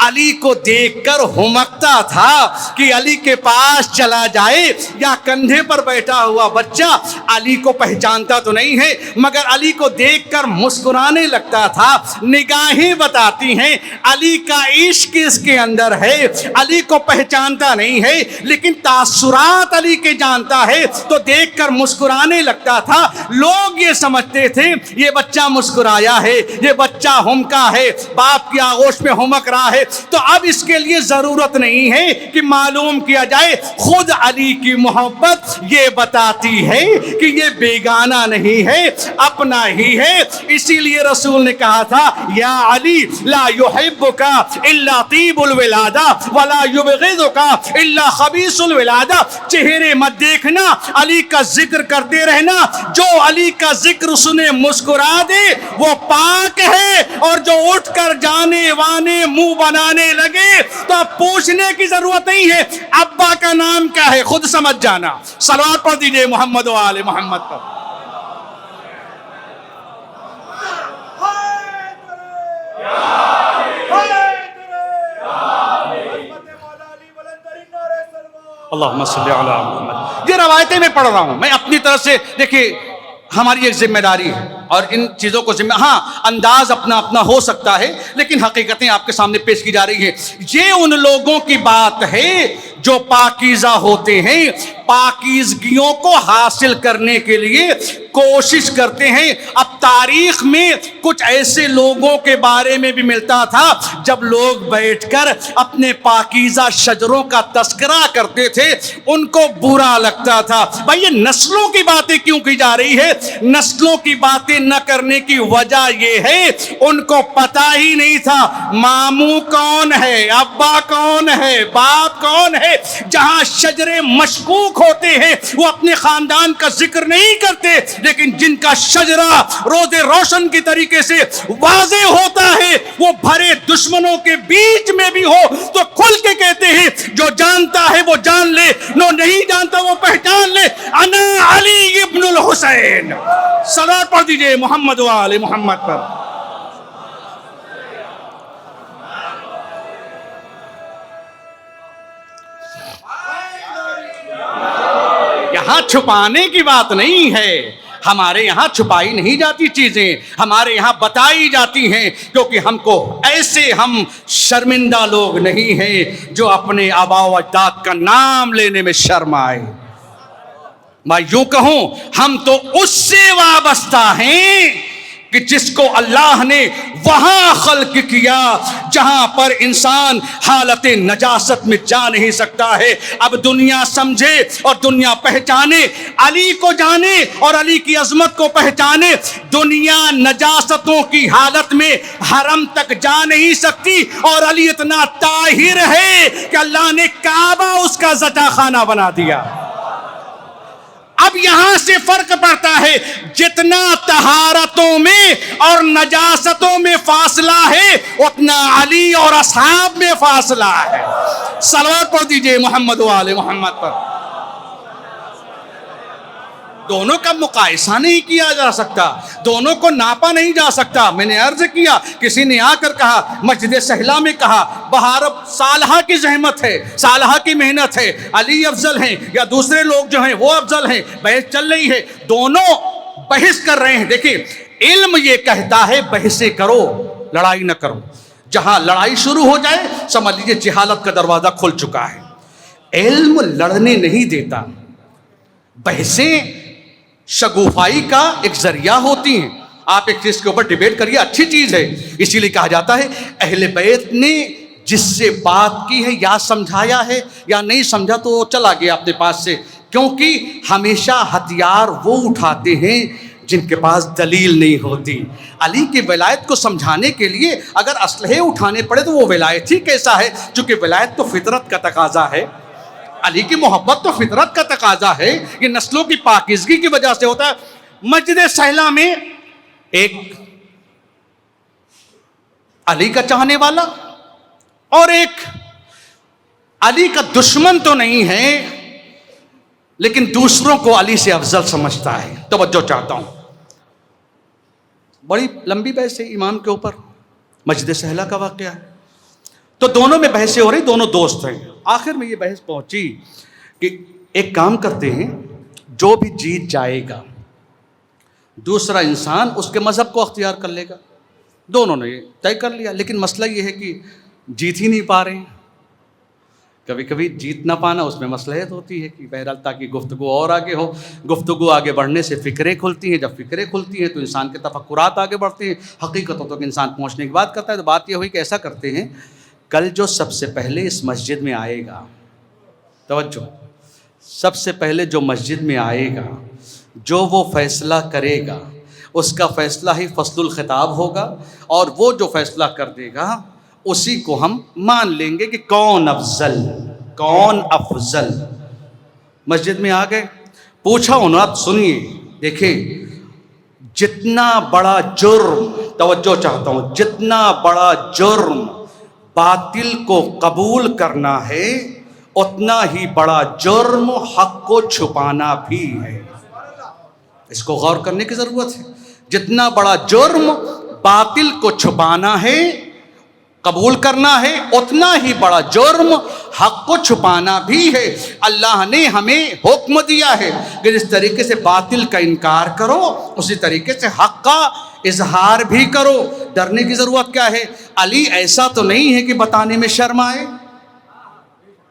علی کو دیکھ کر ہمکتا تھا کہ علی کے پاس چلا جائے، یا کندھے پر بیٹھا ہوا بچہ علی کو پہچانتا تو نہیں ہے مگر علی کو دیکھ کر مسکرانے لگتا تھا۔ نگاہیں بتاتی ہیں علی کا عشق اس کے اندر ہے، علی کو پہچانتا نہیں ہے لیکن تاثرات علی کے جانتا ہے، تو دیکھ کر مسکرانے لگتا تھا۔ لوگ یہ سمجھتے تھے یہ بچہ مسکرایا ہے، یہ بچہ ہمکا ہے، باپ کی آغوش میں ہمک رہا ہے، تو اب اس کے لیے ضرورت نہیں ہے کہ معلوم کیا جائے، خود علی کی محبت یہ بتاتی ہے کہ یہ بیگانہ نہیں ہے، اپنا ہی ہے۔ اسی لیے رسول نے کہا تھا یا علی لا يحبك الا طيب الولادہ ولا يبغضك الا خبيث الولادہ۔ چہرے مت دیکھنا، علی کا ذکر کرتے رہنا، جو علی کا ذکر سنے مسکرا دے وہ پاک ہے، اور جو اٹھ کر جانے وانے منہ بنانے لگے تو اب پوچھنے کی ضرورت نہیں ہے ابا کا نام کیا ہے، خود سمجھ جانا۔ صلوات پڑھ دیجئے محمد و آل محمد پر۔ اللہم صلی علی محمد۔ یہ روایتیں میں پڑھ رہا ہوں، میں اپنی طرف سے دیکھیے ہماری ایک ذمہ داری ہے، اور ان چیزوں کو انداز اپنا اپنا ہو سکتا ہے، لیکن حقیقتیں آپ کے سامنے پیش کی جا رہی ہیں۔ یہ ان لوگوں کی بات ہے جو پاکیزہ ہوتے ہیں، پاکیزگیوں کو حاصل کرنے کے لیے کوشش کرتے ہیں۔ اب تاریخ میں کچھ ایسے لوگوں کے بارے میں بھی ملتا تھا جب لوگ بیٹھ کر اپنے پاکیزہ شجروں کا تذکرہ کرتے تھے، ان کو برا لگتا تھا۔ بھائی یہ نسلوں کی باتیں کیوں کی جا رہی ہے؟ نسلوں کی باتیں نہ کرنے کی وجہ یہ ہے ان کو پتہ ہی نہیں تھا ماموں کون ہے، ابا کون ہے، باپ کون ہے۔ جہاں شجرے مشکوک ہوتے ہیں وہ اپنے خاندان کا ذکر نہیں کرتے، لیکن جن کا شجرہ روز روشن کی طریقے سے واضح ہوتا ہے، وہ بھرے دشمنوں کے بیچ میں بھی ہو تو کھل کے کہتے ہیں جو جانتا ہے وہ جان لے، جو نہیں جانتا وہ پہچان لے، انا علی ابن الحسین۔ صلوات پڑھ دیجئے محمد و آل محمد پر۔ یہاں چھپانے کی بات نہیں ہے، ہمارے یہاں چھپائی نہیں جاتی چیزیں، ہمارے یہاں بتائی جاتی ہیں، کیونکہ ہم شرمندہ لوگ نہیں ہیں جو اپنے آباء و اجداد کا نام لینے میں شرم آئے۔ میں یوں کہوں ہم تو اس سے وابستہ ہیں کہ جس کو اللہ نے وہاں خلق کیا جہاں پر انسان حالت نجاست میں جا نہیں سکتا ہے۔ اب دنیا سمجھے اور دنیا پہچانے، علی کو جانے اور علی کی عظمت کو پہچانے۔ دنیا نجاستوں کی حالت میں حرم تک جا نہیں سکتی، اور علی اتنا طاہر ہے کہ اللہ نے کعبہ اس کا زچہ خانہ بنا دیا۔ اب یہاں سے فرق پڑتا ہے، جتنا طہارتوں میں اور نجاستوں میں فاصلہ ہے اتنا علی اور اصحاب میں فاصلہ ہے۔ صلوات پڑھ دیجئے محمد و آل محمد پر۔ دونوں کا مقایسہ نہیں کیا جا سکتا، دونوں کو ناپا نہیں جا سکتا۔ میں نے عرض کیا، کسی نے آ کر کہا، مسجد سہلہ میں کہا بہارب صالحہ کی زحمت ہے، صالحہ کی محنت ہے، علی افضل ہیں یا دوسرے لوگ جو ہیں وہ افضل ہیں، بحث چل رہی ہے، دونوں بحث کر رہے ہیں۔ دیکھیں علم یہ کہتا ہے بحثیں کرو، لڑائی نہ کرو۔ جہاں لڑائی شروع ہو جائے سمجھ لیجیے جہالت کا دروازہ کھل چکا ہے۔ علم لڑنے نہیں دیتا، بحثیں شگوفائی کا ایک ذریعہ ہوتی ہیں۔ آپ ایک چیز کے اوپر ڈیبیٹ کریے، اچھی چیز ہے، اسی لیے کہا جاتا ہے اہل بیت نے جس سے بات کی ہے یا سمجھایا ہے یا نہیں سمجھا تو وہ چلا گیا اپنے پاس سے، کیونکہ ہمیشہ ہتھیار وہ اٹھاتے ہیں جن کے پاس دلیل نہیں ہوتی۔ علی کی ولایت کو سمجھانے کے لیے اگر اسلحے اٹھانے پڑے تو وہ ولایت ہی کیسا ہے، چونکہ ولایت تو فطرت کا تقاضا ہے، علی کی محبت تو فطرت کا تقاضا ہے، یہ نسلوں کی پاکیزگی کی وجہ سے ہوتا ہے۔ مسجد سہلہ میں ایک علی کا چاہنے والا اور ایک علی کا دشمن تو نہیں ہے لیکن دوسروں کو علی سے افضل سمجھتا ہے۔ توجہ چاہتا ہوں، بڑی لمبی بحث ہے امام کے اوپر، مسجد سہلہ کا واقعہ ہے، تو دونوں میں بحثیں ہو رہی، دونوں دوست ہیں۔ آخر میں یہ بحث پہنچی کہ ایک کام کرتے ہیں، جو بھی جیت جائے گا دوسرا انسان اس کے مذہب کو اختیار کر لے گا۔ دونوں نے طے کر لیا، لیکن مسئلہ یہ ہے کہ جیت ہی نہیں پا رہے ہیں۔ کبھی کبھی جیت نہ پانا اس میں مصلحت ہوتی ہے کہ بہرحال تاکہ گفتگو اور آگے ہو، گفتگو آگے بڑھنے سے فکریں کھلتی ہیں، جب فکریں کھلتی ہیں تو انسان کے تفکرات آگے بڑھتے ہیں، حقیقتوں تک انسان پہنچنے کی بات کرتا ہے۔ تو بات یہ ہوئی کہ ایسا کرتے ہیں، کل جو سب سے پہلے اس مسجد میں آئے گا، توجہ، سب سے پہلے جو مسجد میں آئے گا، جو وہ فیصلہ کرے گا، اس کا فیصلہ ہی فصل الخطاب ہوگا، اور وہ جو فیصلہ کر دے گا اسی کو ہم مان لیں گے کہ کون افضل، کون افضل۔ مسجد میں آ گئے، پوچھا انہوں نے، آپ سنیے، دیکھیں، جتنا بڑا جرم، توجہ چاہتا ہوں، جتنا بڑا جرم باطل کو قبول کرنا ہے، اتنا ہی بڑا جرم حق کو چھپانا بھی ہے۔ اس کو غور کرنے کی ضرورت ہے۔ جتنا بڑا جرم باطل کو چھپانا ہے، قبول کرنا ہے، اتنا ہی بڑا جرم حق کو چھپانا بھی ہے۔ اللہ نے ہمیں حکم دیا ہے کہ جس طریقے سے باطل کا انکار کرو، اسی طریقے سے حق کا اظہار بھی کرو۔ ڈرنے کی ضرورت کیا ہے؟ علی ایسا تو نہیں ہے کہ بتانے میں شرم آئے،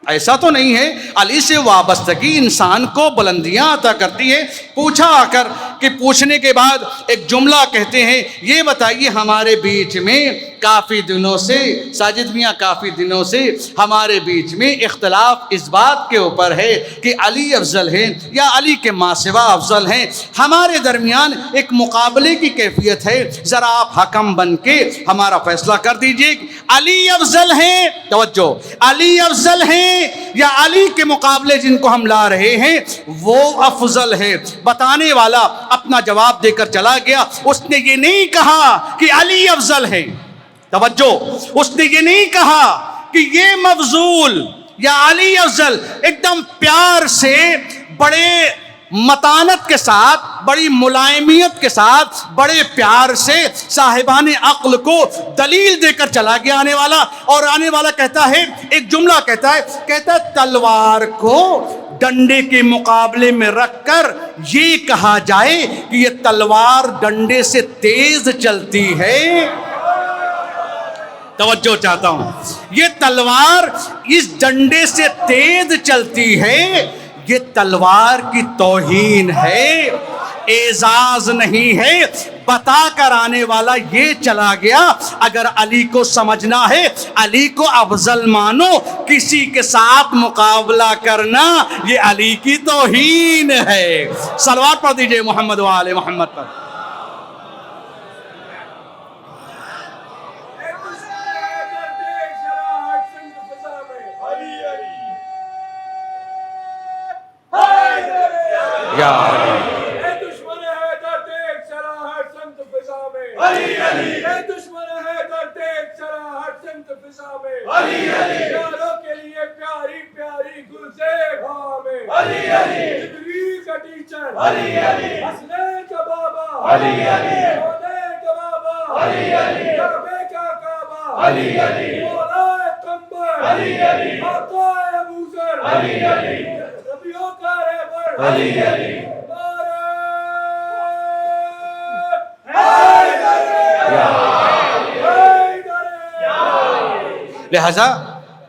ایسا تو نہیں ہے۔ علی سے وابستگی انسان کو بلندیاں عطا کرتی ہے۔ پوچھا آ کر کہ پوچھنے کے بعد ایک جملہ کہتے ہیں، یہ بتائیے ہمارے بیچ میں کافی دنوں سے، ساجد میاں کافی دنوں سے ہمارے بیچ میں اختلاف اس بات کے اوپر ہے کہ علی افضل ہیں یا علی کے ماں سوا افضل ہیں۔ ہمارے درمیان ایک مقابلے کی کیفیت ہے، ذرا آپ حکم بن کے ہمارا فیصلہ کر دیجئے، علی افضل ہیں، توجہ، علی افضل ہیں یا علی کے مقابلے جن کو ہم لا رہے ہیں وہ افضل ہے۔ بتانے والا اپنا جواب دے کر چلا گیا۔ اس نے یہ نہیں کہا کہ علی افضل ہے، توجہ، اس نے یہ نہیں کہا کہ یہ مفضول یا علی افضل، ایک دم پیار سے، بڑے متانت کے ساتھ، بڑی ملائمیت کے ساتھ، بڑے پیار سے صاحبان عقل کو دلیل دے کر چلا گیا آنے والا۔ اور آنے والا کہتا ہے، ایک جملہ کہتا ہے تلوار کو ڈنڈے کے مقابلے میں رکھ کر یہ کہا جائے کہ یہ تلوار ڈنڈے سے تیز چلتی ہے، توجہ چاہتا ہوں، یہ تلوار اس ڈنڈے سے تیز چلتی ہے، یہ تلوار کی توہین ہے، اعزاز نہیں ہے۔ بتا کر آنے والا یہ چلا گیا، اگر علی کو سمجھنا ہے، علی کو افضل مانو، کسی کے ساتھ مقابلہ کرنا یہ علی کی توہین ہے۔ صلوات پڑھ دیجئے محمد و آل محمد پر۔ لہذا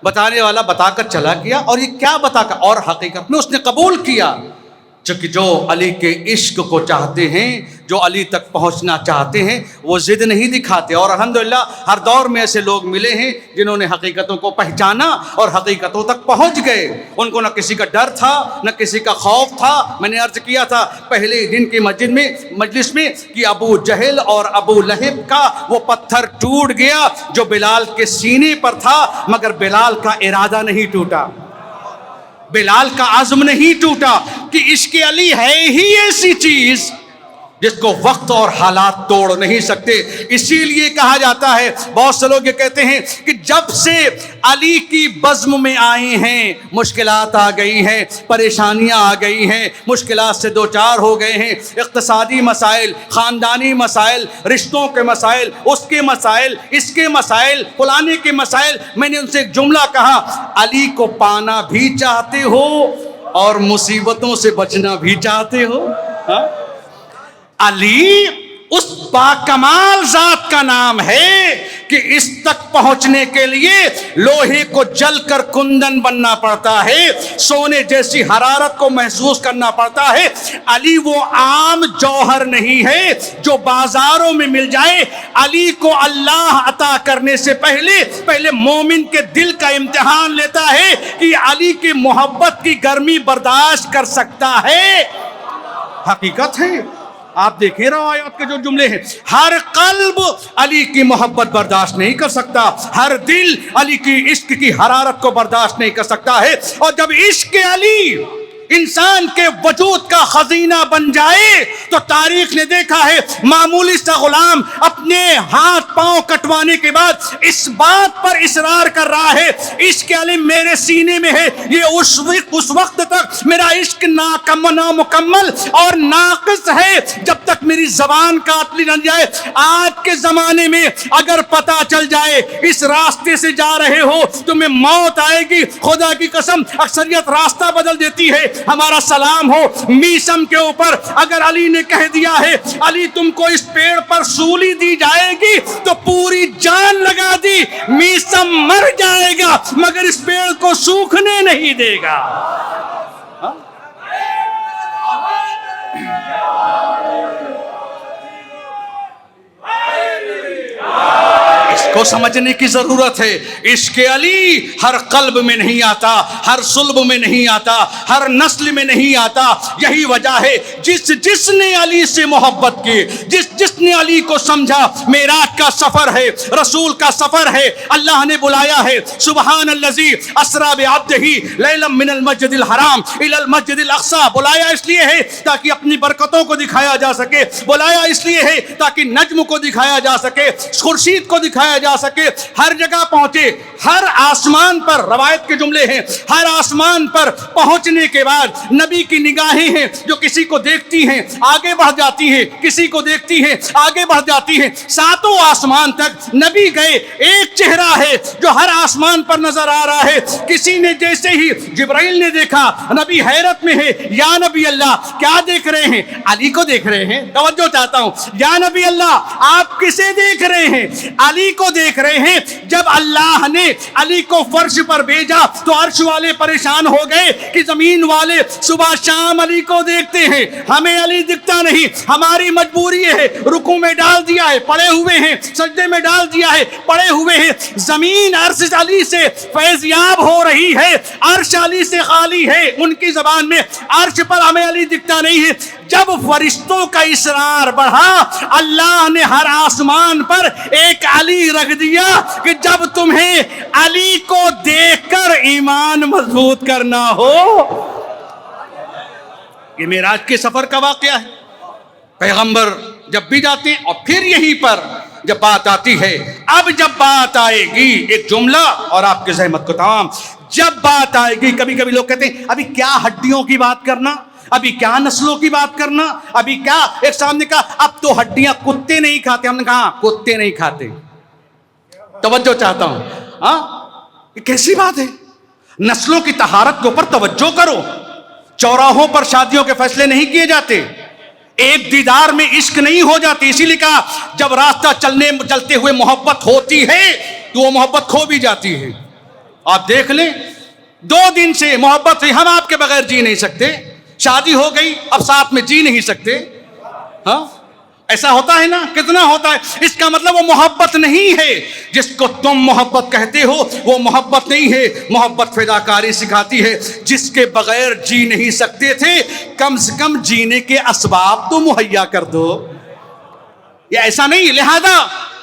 بتانے والا بتا کر چلا گیا، اور یہ کیا بتا کر، اور حقیقت میں اس نے قبول کیا، چونکہ جو علی کے عشق کو چاہتے ہیں، جو علی تک پہنچنا چاہتے ہیں، وہ ضد نہیں دکھاتے۔ اور الحمدللہ ہر دور میں ایسے لوگ ملے ہیں جنہوں نے حقیقتوں کو پہچانا اور حقیقتوں تک پہنچ گئے۔ ان کو نہ کسی کا ڈر تھا، نہ کسی کا خوف تھا۔ میں نے عرض کیا تھا پہلے دن کی مجلس میں کہ ابو جہل اور ابو لہب کا وہ پتھر ٹوٹ گیا جو بلال کے سینے پر تھا، مگر بلال کا ارادہ نہیں ٹوٹا، بلال کا عزم نہیں ٹوٹا، کہ عشق علی ہے ہی ایسی چیز جس کو وقت اور حالات توڑ نہیں سکتے۔ اسی لیے کہا جاتا ہے، بہت سے لوگ یہ کہتے ہیں کہ جب سے علی کی بزم میں آئے ہیں مشکلات آ گئی ہیں، پریشانیاں آ گئی ہیں، مشکلات سے دوچار ہو گئے ہیں، اقتصادی مسائل، خاندانی مسائل، رشتوں کے مسائل، اس کے مسائل، اس کے مسائل، فلانے کے مسائل۔ میں نے ان سے ایک جملہ کہا، علی کو پانا بھی چاہتے ہو اور مصیبتوں سے بچنا بھی چاہتے ہو؟ علی اس باکمال ذات کا نام ہے کہ کہ اس تک پہنچنے کے لیے لوہے کو جل کر کندن بننا پڑتا ہے، سونے جیسی حرارت کو محسوس کرنا پڑتا ہے۔ علی وہ عام جوہر نہیں ہے جو بازاروں میں مل جائے۔ علی کو اللہ عطا کرنے سے پہلے مومن کے دل کا امتحان لیتا ہے کہ علی کی محبت کی گرمی برداشت کر سکتا ہے۔ حقیقت ہے، آپ دیکھیں روایات کے جو جملے ہیں، ہر قلب علی کی محبت برداشت نہیں کر سکتا، ہر دل علی کی عشق کی حرارت کو برداشت نہیں کر سکتا ہے۔ اور جب عشق علی انسان کے وجود کا خزینہ بن جائے تو تاریخ نے دیکھا ہے معمولی سا غلام اپنے ہاتھ پاؤں کٹوانے کے بعد اس بات پر اصرار کر رہا ہے عشق علی میرے سینے میں ہے، یہ اس وقت تک میرا عشق نامکمل اور ناقص ہے جب تک میری زبان کاٹ لی نہ جائے۔ آج کے زمانے میں اگر پتہ چل جائے اس راستے سے جا رہے ہو تمہیں موت آئے گی، خدا کی قسم اکثریت راستہ بدل دیتی ہے۔ ہمارا سلام ہو میسم کے اوپر، اگر علی نے کہہ دیا ہے علی تم کو اس پیڑ پر سولی دی جائے گی تو پوری جان لگا دی، میسم مر جائے گا مگر اس پیڑ کو سوکھنے نہیں دے گا۔ اس کو سمجھنے کی ضرورت ہے۔ عشق علی ہر قلب میں نہیں آتا، ہر صلب میں نہیں آتا، ہر نسل میں نہیں آتا۔ یہی وجہ ہے جس نے علی سے محبت کی، جس نے علی کو سمجھا معراج کا سفر ہے، رسول کا سفر ہے، اللہ نے بلایا ہے سبحان الذی اسری بعبدہ لیلا من المسجد الحرام الی المسجد الاقصی، بلایا اس لیے ہے تاکہ اپنی برکتوں کو دکھایا جا سکے، بلایا اس لیے ہے تاکہ نجم کو دکھایا جا سکے، خورشید کو دکھایا جا سکے، ہر جگہ پہنچے، ہر آسمان پر، روایت کے جملے ہیں، ہر آسمان پر پہنچنے کے بعد نبی کی نگاہیں ہیں جو کسی کو دیکھتی ہیں آگے بڑھ جاتی ہیں، کسی کو دیکھتی ہیں آگے بڑھ جاتی ہیں، ساتوں آسمان تک نبی گئے، ایک چہرہ ہے جو ہر آسمان پر نظر آ رہا ہے۔ کسی نے جیسے ہی جبرائیل نے دیکھا نبی حیرت میں ہے، یا نبی اللہ کیا دیکھ رہے ہیں؟ علی کو دیکھ رہے ہیں، توجہ چاہتا ہوں، یا نبی اللہ آپ کسے دیکھ رہے ہیں؟ علی کو دیکھ رہے ہیں۔ جب اللہ نے علی کو فرش پر بھیجا تو عرش والے پریشان ہو گئے کہ زمین والے صبح شام علی کو دیکھتے ہیں، ہمیں علی دکھتا نہیں، ہماری مجبوری ہے، رکوع میں ڈال دیا ہے پڑے ہوئے ہیں، سجدے میں ڈال دیا ہے پڑے ہوئے ہیں، زمین عرش علی سے فیضیاب ہو رہی ہے، عرش علی سے خالی ہے، ان کی زبان میں عرش پر ہمیں علی دکھتا نہیں ہے۔ جب فرشتوں کا اصرار بڑھا اللہ نے ہر آسمان پر ایک علی رکھ دیا کہ جب تمہیں علی کو دیکھ کر ایمان مضبوط کرنا ہو۔ یہ معراج کے سفر کا واقعہ ہے، پیغمبر جب بھی جاتے ہیں، اور پھر یہیں پر جب بات آتی ہے، اب جب بات آئے گی ایک جملہ اور آپ کے زحمت کو تمام، جب بات آئے گی، کبھی کبھی لوگ کہتے ہیں ابھی کیا ہڈیوں کی بات کرنا، ابھی کیا نسلوں کی بات کرنا، ابھی کیا، ایک صاحب نے کہا اب تو ہڈیاں کتے نہیں کھاتے، ہم نے کہا کتے نہیں کھاتے، توجہ چاہتا ہوں، ہاں یہ کیسی بات ہے؟ نسلوں کی طہارت کے اوپر توجہ کرو، چوراہوں پر شادیوں کے فیصلے نہیں کیے جاتے، ایک دیدار میں عشق نہیں ہو جاتی، اسی لیے کہا جب راستہ چلتے ہوئے محبت ہوتی ہے تو وہ محبت کھو بھی جاتی ہے۔ آپ دیکھ لیں 2 دن سے محبت ہے، ہم آپ کے بغیر جی نہیں سکتے، شادی ہو گئی اب ساتھ میں جی نہیں سکتے، ہاں ایسا ہوتا ہے نا، کتنا ہوتا ہے، اس کا مطلب وہ محبت نہیں ہے، جس کو تم محبت کہتے ہو وہ محبت نہیں ہے، محبت فداکاری سکھاتی ہے، جس کے بغیر جی نہیں سکتے تھے کم سے کم جینے کے اسباب تو مہیا کر دو، یہ ایسا نہیں۔ لہذا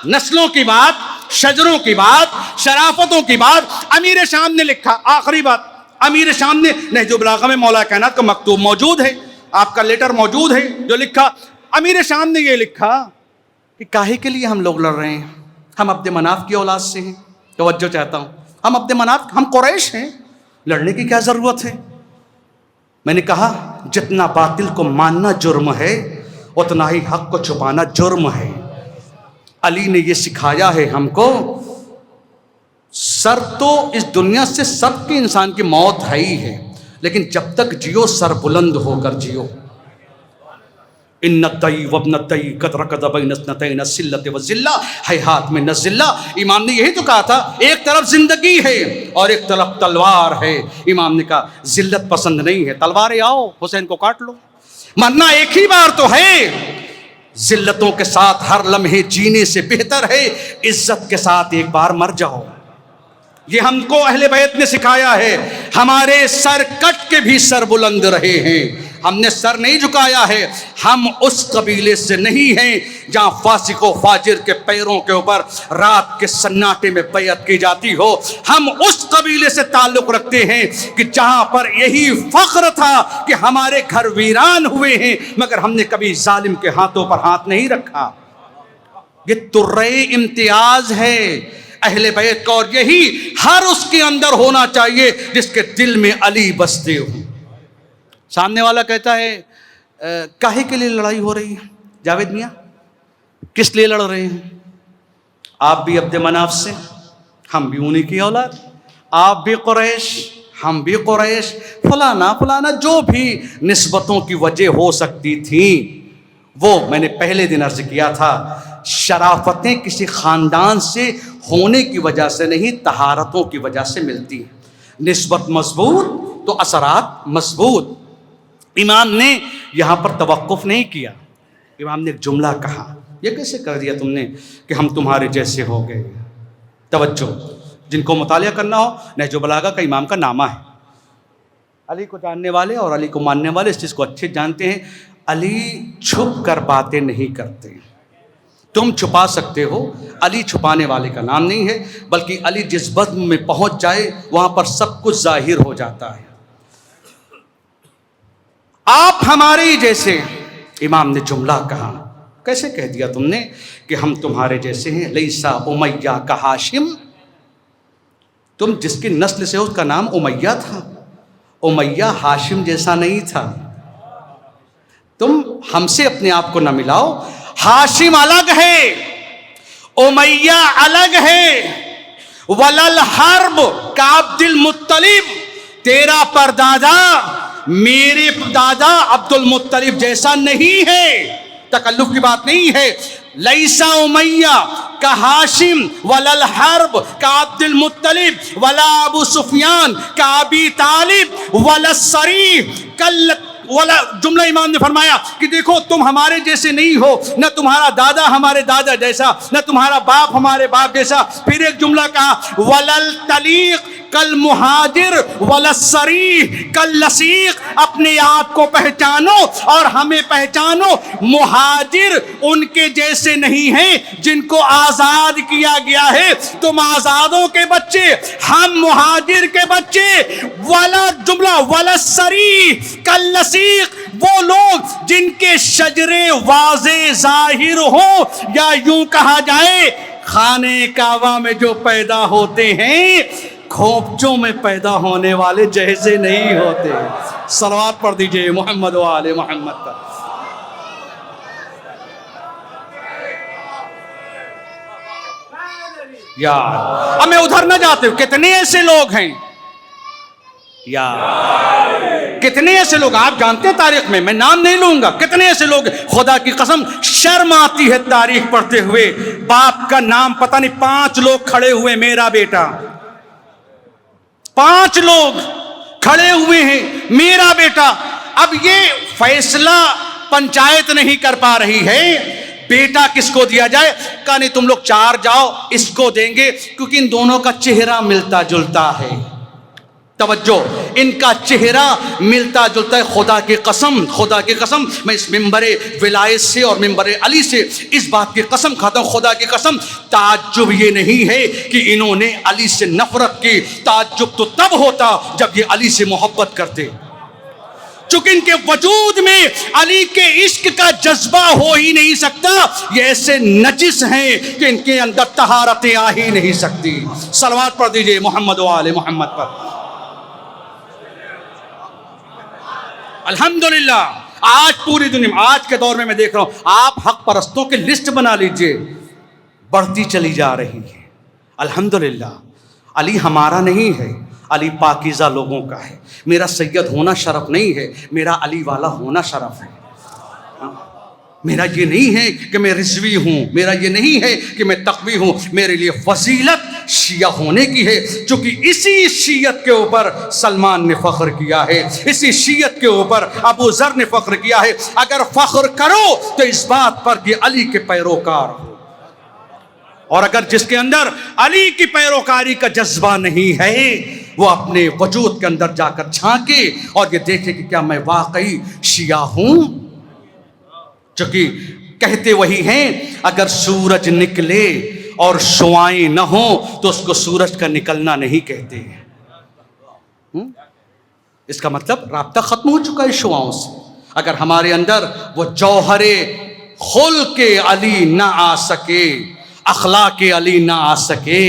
نسلوں کی بات، شجروں کی بات، شرافتوں کی بات، امیر شام نے لکھا، آخری بات، امیر شام نے نہج البلاغہ میں مولا کائنات کا مکتوب موجود ہے، آپ کا لیٹر موجود ہے جو لکھا، امیر شام نے یہ لکھا کہ کاہے کے لیے ہم لوگ لڑ رہے ہیں، ہم عبد مناف کی اولاد سے ہیں، توجہ چاہتا ہوں، ہم عبد مناف، ہم قریش ہیں، لڑنے کی کیا ضرورت ہے؟ میں نے کہا جتنا باطل کو ماننا جرم ہے اتنا ہی حق کو چھپانا جرم ہے۔ علی نے یہ سکھایا ہے ہم کو، سر تو اس دنیا سے سب کے انسان کی موت ہے ہی ہے، لیکن جب تک جیو سر بلند ہو کر جیو، ان الدئی وابن الدئی قد رکض بین اثنتین السلۃ والذلہ ہیہات من الذلہ. امام نے یہی تو کہا تھا، ایک طرف زندگی ہے اور ایک طرف تلوار ہے. امام نے کہا ذلت پسند نہیں ہے، تلواریں آؤ حسین کو کاٹ لو، مرنا ایک ہی بار تو ہے. ذلتوں کے ساتھ ہر لمحے جینے سے بہتر ہے عزت کے ساتھ ایک بار مر جاؤ. یہ ہم کو اہل بیت نے سکھایا ہے. ہمارے سر کٹ کے بھی سر بلند رہے ہیں، ہم نے سر نہیں جھکایا ہے. ہم اس قبیلے سے نہیں ہیں جہاں فاسق و فاجر کے پیروں کے اوپر رات کے سناٹے میں بیعت کی جاتی ہو. ہم اس قبیلے سے تعلق رکھتے ہیں کہ جہاں پر یہی فخر تھا کہ ہمارے گھر ویران ہوئے ہیں مگر ہم نے کبھی ظالم کے ہاتھوں پر ہاتھ نہیں رکھا. یہ ترے امتیاز ہے اہل بیت کا، اور یہی ہر اس کے اندر ہونا چاہیے جس کے دل میں علی بستے ہوں. سامنے والا کہتا ہے کاہے کے لیے لڑائی ہو رہی ہے؟ جاوید میاں کس لیے لڑ رہے ہیں؟ آپ بھی عبد مناف سے، ہم بھی انہی کی اولاد، آپ بھی قریش ہم بھی قریش، فلانا فلانا جو بھی نسبتوں کی وجہ ہو سکتی تھیں وہ میں نے پہلے دن عرض کیا تھا. شرافتیں کسی خاندان سے ہونے کی وجہ سے نہیں، طہارتوں کی وجہ سے ملتی ہیں. نسبت مضبوط تو اثرات مضبوط. امام نے یہاں پر توقف نہیں کیا. امام نے ایک جملہ کہا، یہ کیسے کر دیا تم نے کہ ہم تمہارے جیسے ہو گئے. توجہ، جن کو مطالعہ کرنا ہو نہج البلاغہ کا امام کا نامہ ہے. علی کو جاننے والے اور علی کو ماننے والے اس چیز کو اچھے جانتے ہیں. علی چھپ کر باتیں نہیں کرتے. تم چھپا سکتے ہو، علی چھپانے والے کا نام نہیں ہے، بلکہ علی جس بزم میں پہنچ جائے وہاں پر سب کچھ ظاہر ہو جاتا ہے. آپ ہمارے ہی جیسے. امام نے جملہ کہا، کیسے کہہ دیا تم نے کہ ہم تمہارے جیسے ہیں؟ لیسا امیہ کا ہاشم، تم جس کی نسل سے ہو اس کا نام امیہ تھا، امیہ ہاشم جیسا نہیں تھا. تم ہم سے اپنے آپ کو نہ ملاؤ. ہاشم الگ ہے، امیہ الگ ہے. ولل حرب کا عبد المطلب، تیرا پردادا میرے دادا عبد المطلب جیسا نہیں ہے. تکلف کی بات نہیں ہے. لیسا امیہ کا ہاشم ولل حرب کا عبد المطلب ولا ابو سفیان کا ابی طالب ولا سریح کل ولا. جملہ امام نے فرمایا کہ دیکھو تم ہمارے جیسے نہیں ہو، نہ تمہارا دادا ہمارے دادا جیسا، نہ تمہارا باپ ہمارے باپ جیسا. پھر ایک جملہ کہا ولل تلیق کل مہاجر ولسریح کل لسیق. اپنے آپ کو پہچانو اور ہمیں پہچانو. مہاجر ان کے جیسے نہیں ہیں جن کو آزاد کیا گیا ہے. تم آزادوں کے بچے، ہم مہاجر کے بچے. ولا جملہ ولسریح کل لسیق، وہ لوگ جن کے شجرے واضح ظاہر ہوں، یا یوں کہا جائے خانے کعبہ میں جو پیدا ہوتے ہیں کھوپچوں میں پیدا ہونے والے جیسے نہیں ہوتے. صلوات پڑھ دیجئے محمد و آل محمد پر. یار اب میں ادھر نہ جاتے ہوں. کتنے ایسے لوگ ہیں یار، کتنے ایسے لوگ آپ جانتے ہیں تاریخ میں نام نہیں لوں گا. کتنے ایسے لوگ خدا کی قسم شرم آتی ہے تاریخ پڑھتے ہوئے. باپ کا نام پتہ نہیں 5 لوگ کھڑے ہوئے، میرا بیٹا. 5 لوگ کھڑے ہوئے ہیں میرا بیٹا. اب یہ فیصلہ پنچایت نہیں کر پا رہی ہے بیٹا کس کو دیا جائے. کہا نہیں تم لوگ 4 جاؤ، اس کو دیں گے کیونکہ ان دونوں کا چہرہ ملتا جلتا ہے. توجہ، ان کا چہرہ ملتا جلتا ہے. خدا کی قسم، خدا کی قسم، میں اس ممبر ولایت سے اور ممبر علی سے اس بات کی قسم کھاتا ہوں، خدا کی قسم تعجب یہ نہیں ہے کہ انہوں نے علی سے نفرت کی. تعجب تو تب ہوتا جب یہ علی سے محبت کرتے. چونکہ ان کے وجود میں علی کے عشق کا جذبہ ہو ہی نہیں سکتا. یہ ایسے نجس ہیں کہ ان کے اندر طہارتیں آ ہی نہیں سکتی. صلوات پڑھ دیجئے محمد و آل محمد پر. الحمدللہ آج پوری دنیا میں، آج کے دور میں دیکھ رہا ہوں آپ حق پرستوں کی لسٹ بنا لیجئے، بڑھتی چلی جا رہی ہے. الحمدللہ علی ہمارا نہیں ہے، علی پاکیزہ لوگوں کا ہے. میرا سید ہونا شرف نہیں ہے، میرا علی والا ہونا شرف ہے. میرا یہ نہیں ہے کہ میں رضوی ہوں، میرا یہ نہیں ہے کہ میں تقوی ہوں، میرے لیے فضیلت شیعہ ہونے کی ہے، چونکہ اسی شیعت کے اوپر سلمان نے فخر کیا ہے، اسی شیعت کے اوپر ابو ذر نے فخر کیا ہے۔ اگر فخر کرو تو اس بات پر کہ علی کے پیروکار ہو، اور اگر جس کے اندر علی کی پیروکاری کا جذبہ نہیں ہے وہ اپنے وجود کے اندر جا کر جھانکے اور یہ دیکھے کہ کیا میں واقعی شیعہ ہوں، چونکہ کہتے وہی ہیں اگر سورج نکلے اور شعاعیں نہ ہوں تو اس کو سورج کا نکلنا نہیں کہتے ہیں۔ اس کا مطلب رابطہ ختم ہو چکا ہے شعاؤں سے۔ اگر ہمارے اندر وہ جوہر خلق علی نہ آ سکے، اخلاق علی نہ آ سکے،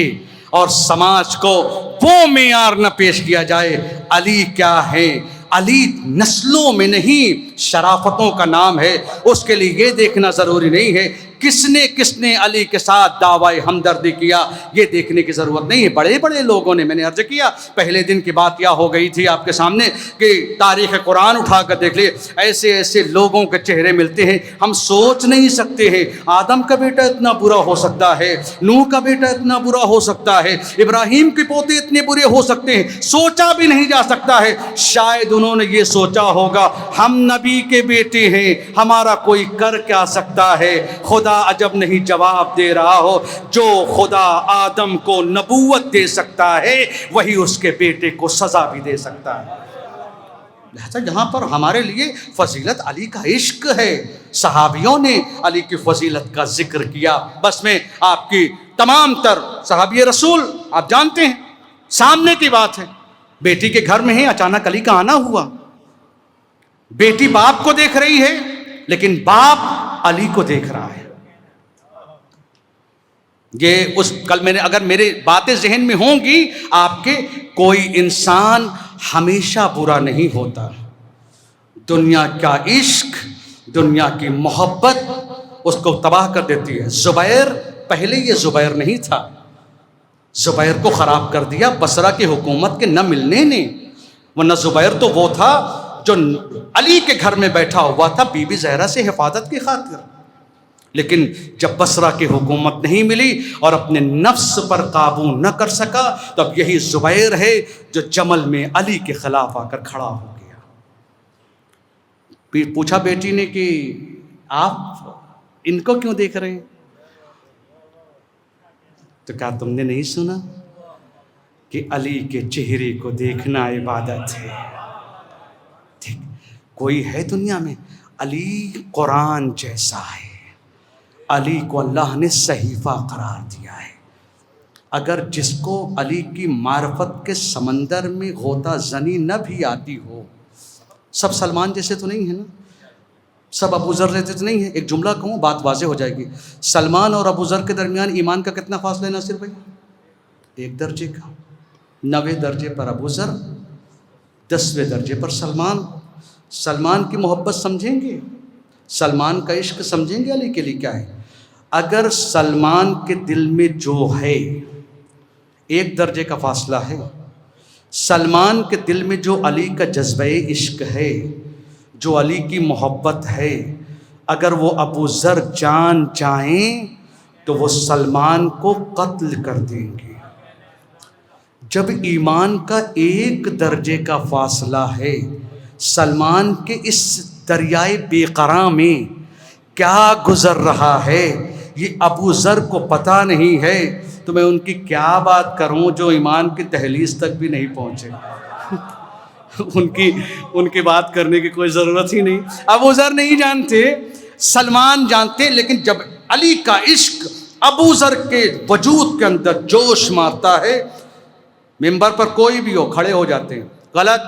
اور سماج کو وہ معیار نہ پیش کیا جائے علی کیا ہے، علی نسلوں میں نہیں شرافتوں کا نام ہے، اس کے لیے یہ دیکھنا ضروری نہیں ہے کس نے علی کے ساتھ دعوی ہمدردی کیا، یہ دیکھنے کی ضرورت نہیں ہے۔ بڑے بڑے لوگوں نے، میں نے عرض کیا پہلے دن کی بات کیا ہو گئی تھی آپ کے سامنے کہ تاریخ قرآن اٹھا کر دیکھ لیے، ایسے ایسے لوگوں کے چہرے ملتے ہیں ہم سوچ نہیں سکتے ہیں آدم کا بیٹا اتنا برا ہو سکتا ہے، نوح کا بیٹا اتنا برا ہو سکتا ہے، ابراہیم کے پوتے اتنے برے ہو سکتے ہیں، سوچا بھی نہیں جا سکتا ہے۔ شاید انہوں نے یہ سوچا ہوگا ہم نبی کے بیٹے ہیں، ہمارا کوئی کر کیا سکتا ہے، خدا عجب نہیں جواب دے رہا ہو، جو خدا آدم کو نبوت دے سکتا ہے وہی اس کے بیٹے کو سزا بھی دے سکتا ہے۔ لہذا یہاں پر ہمارے لیے فضیلت علی کا عشق ہے، صحابیوں نے علی کی فضیلت کا ذکر کیا۔ بس میں آپ کی تمام تر صحابی رسول آپ جانتے ہیں، سامنے کی بات ہے، بیٹی کے گھر میں ہے، اچانک علی کا آنا ہوا، بیٹی باپ کو دیکھ رہی ہے لیکن باپ علی کو دیکھ رہا ہے۔ یہ اس کل میں نے اگر میرے باتیں ذہن میں ہوں گی آپ کے، کوئی انسان ہمیشہ برا نہیں ہوتا، دنیا کا عشق، دنیا کی محبت اس کو تباہ کر دیتی ہے۔ زبیر، پہلے یہ زبیر نہیں تھا، زبیر کو خراب کر دیا بصرہ کی حکومت کے نہ ملنے نے، ورنہ زبیر تو وہ تھا جو علی کے گھر میں بیٹھا ہوا تھا بی بی زہرا سے حفاظت کی خاطر، لیکن جب بصرہ کی حکومت نہیں ملی اور اپنے نفس پر قابو نہ کر سکا تو اب یہی زبیر ہے جو جمل میں علی کے خلاف آ کر کھڑا ہو گیا۔ پھر پوچھا بیٹی نے کہ آپ ان کو کیوں دیکھ رہے ہیں؟ تو کہا تم نے نہیں سنا کہ علی کے چہرے کو دیکھنا عبادت ہے۔ ٹھیک، کوئی ہے دنیا میں علی قرآن جیسا ہے، علی کو اللہ نے صحیفہ قرار دیا ہے۔ اگر جس کو علی کی معرفت کے سمندر میں غوطہ زنی نہ بھی آتی ہو، سب سلمان جیسے تو نہیں ہے نا، سب ابو ذر جیسے تو نہیں ہے۔ ایک جملہ کہوں بات واضح ہو جائے گی، سلمان اور ابو ذر کے درمیان ایمان کا کتنا فاصلہ ہے ناصر بھائی؟ 1 درجے کا، 90 درجے پر ابو ذر، 10ویں درجے پر سلمان۔ سلمان کی محبت سمجھیں گے، سلمان کا عشق سمجھیں گے علی کے لیے کیا ہے؟ اگر سلمان کے دل میں جو ہے 1 درجے کا فاصلہ ہے، سلمان کے دل میں جو علی کا جذبہ عشق ہے، جو علی کی محبت ہے، اگر وہ ابو ذر جان جائیں تو وہ سلمان کو قتل کر دیں گے۔ جب ایمان کا 1 درجے کا فاصلہ ہے، سلمان کے اس دریائے بے قراں میں کیا گزر رہا ہے یہ ابو ذر کو پتہ نہیں ہے، تو میں ان کی کیا بات کروں جو ایمان کی دہلیز تک بھی نہیں پہنچے۔ ان کی بات کرنے کی کوئی ضرورت ہی نہیں۔ ابو ذر نہیں جانتے، سلمان جانتے، لیکن جب علی کا عشق ابو ذر کے وجود کے اندر جوش مارتا ہے، ممبر پر کوئی بھی ہو کھڑے ہو جاتے ہیں، غلط،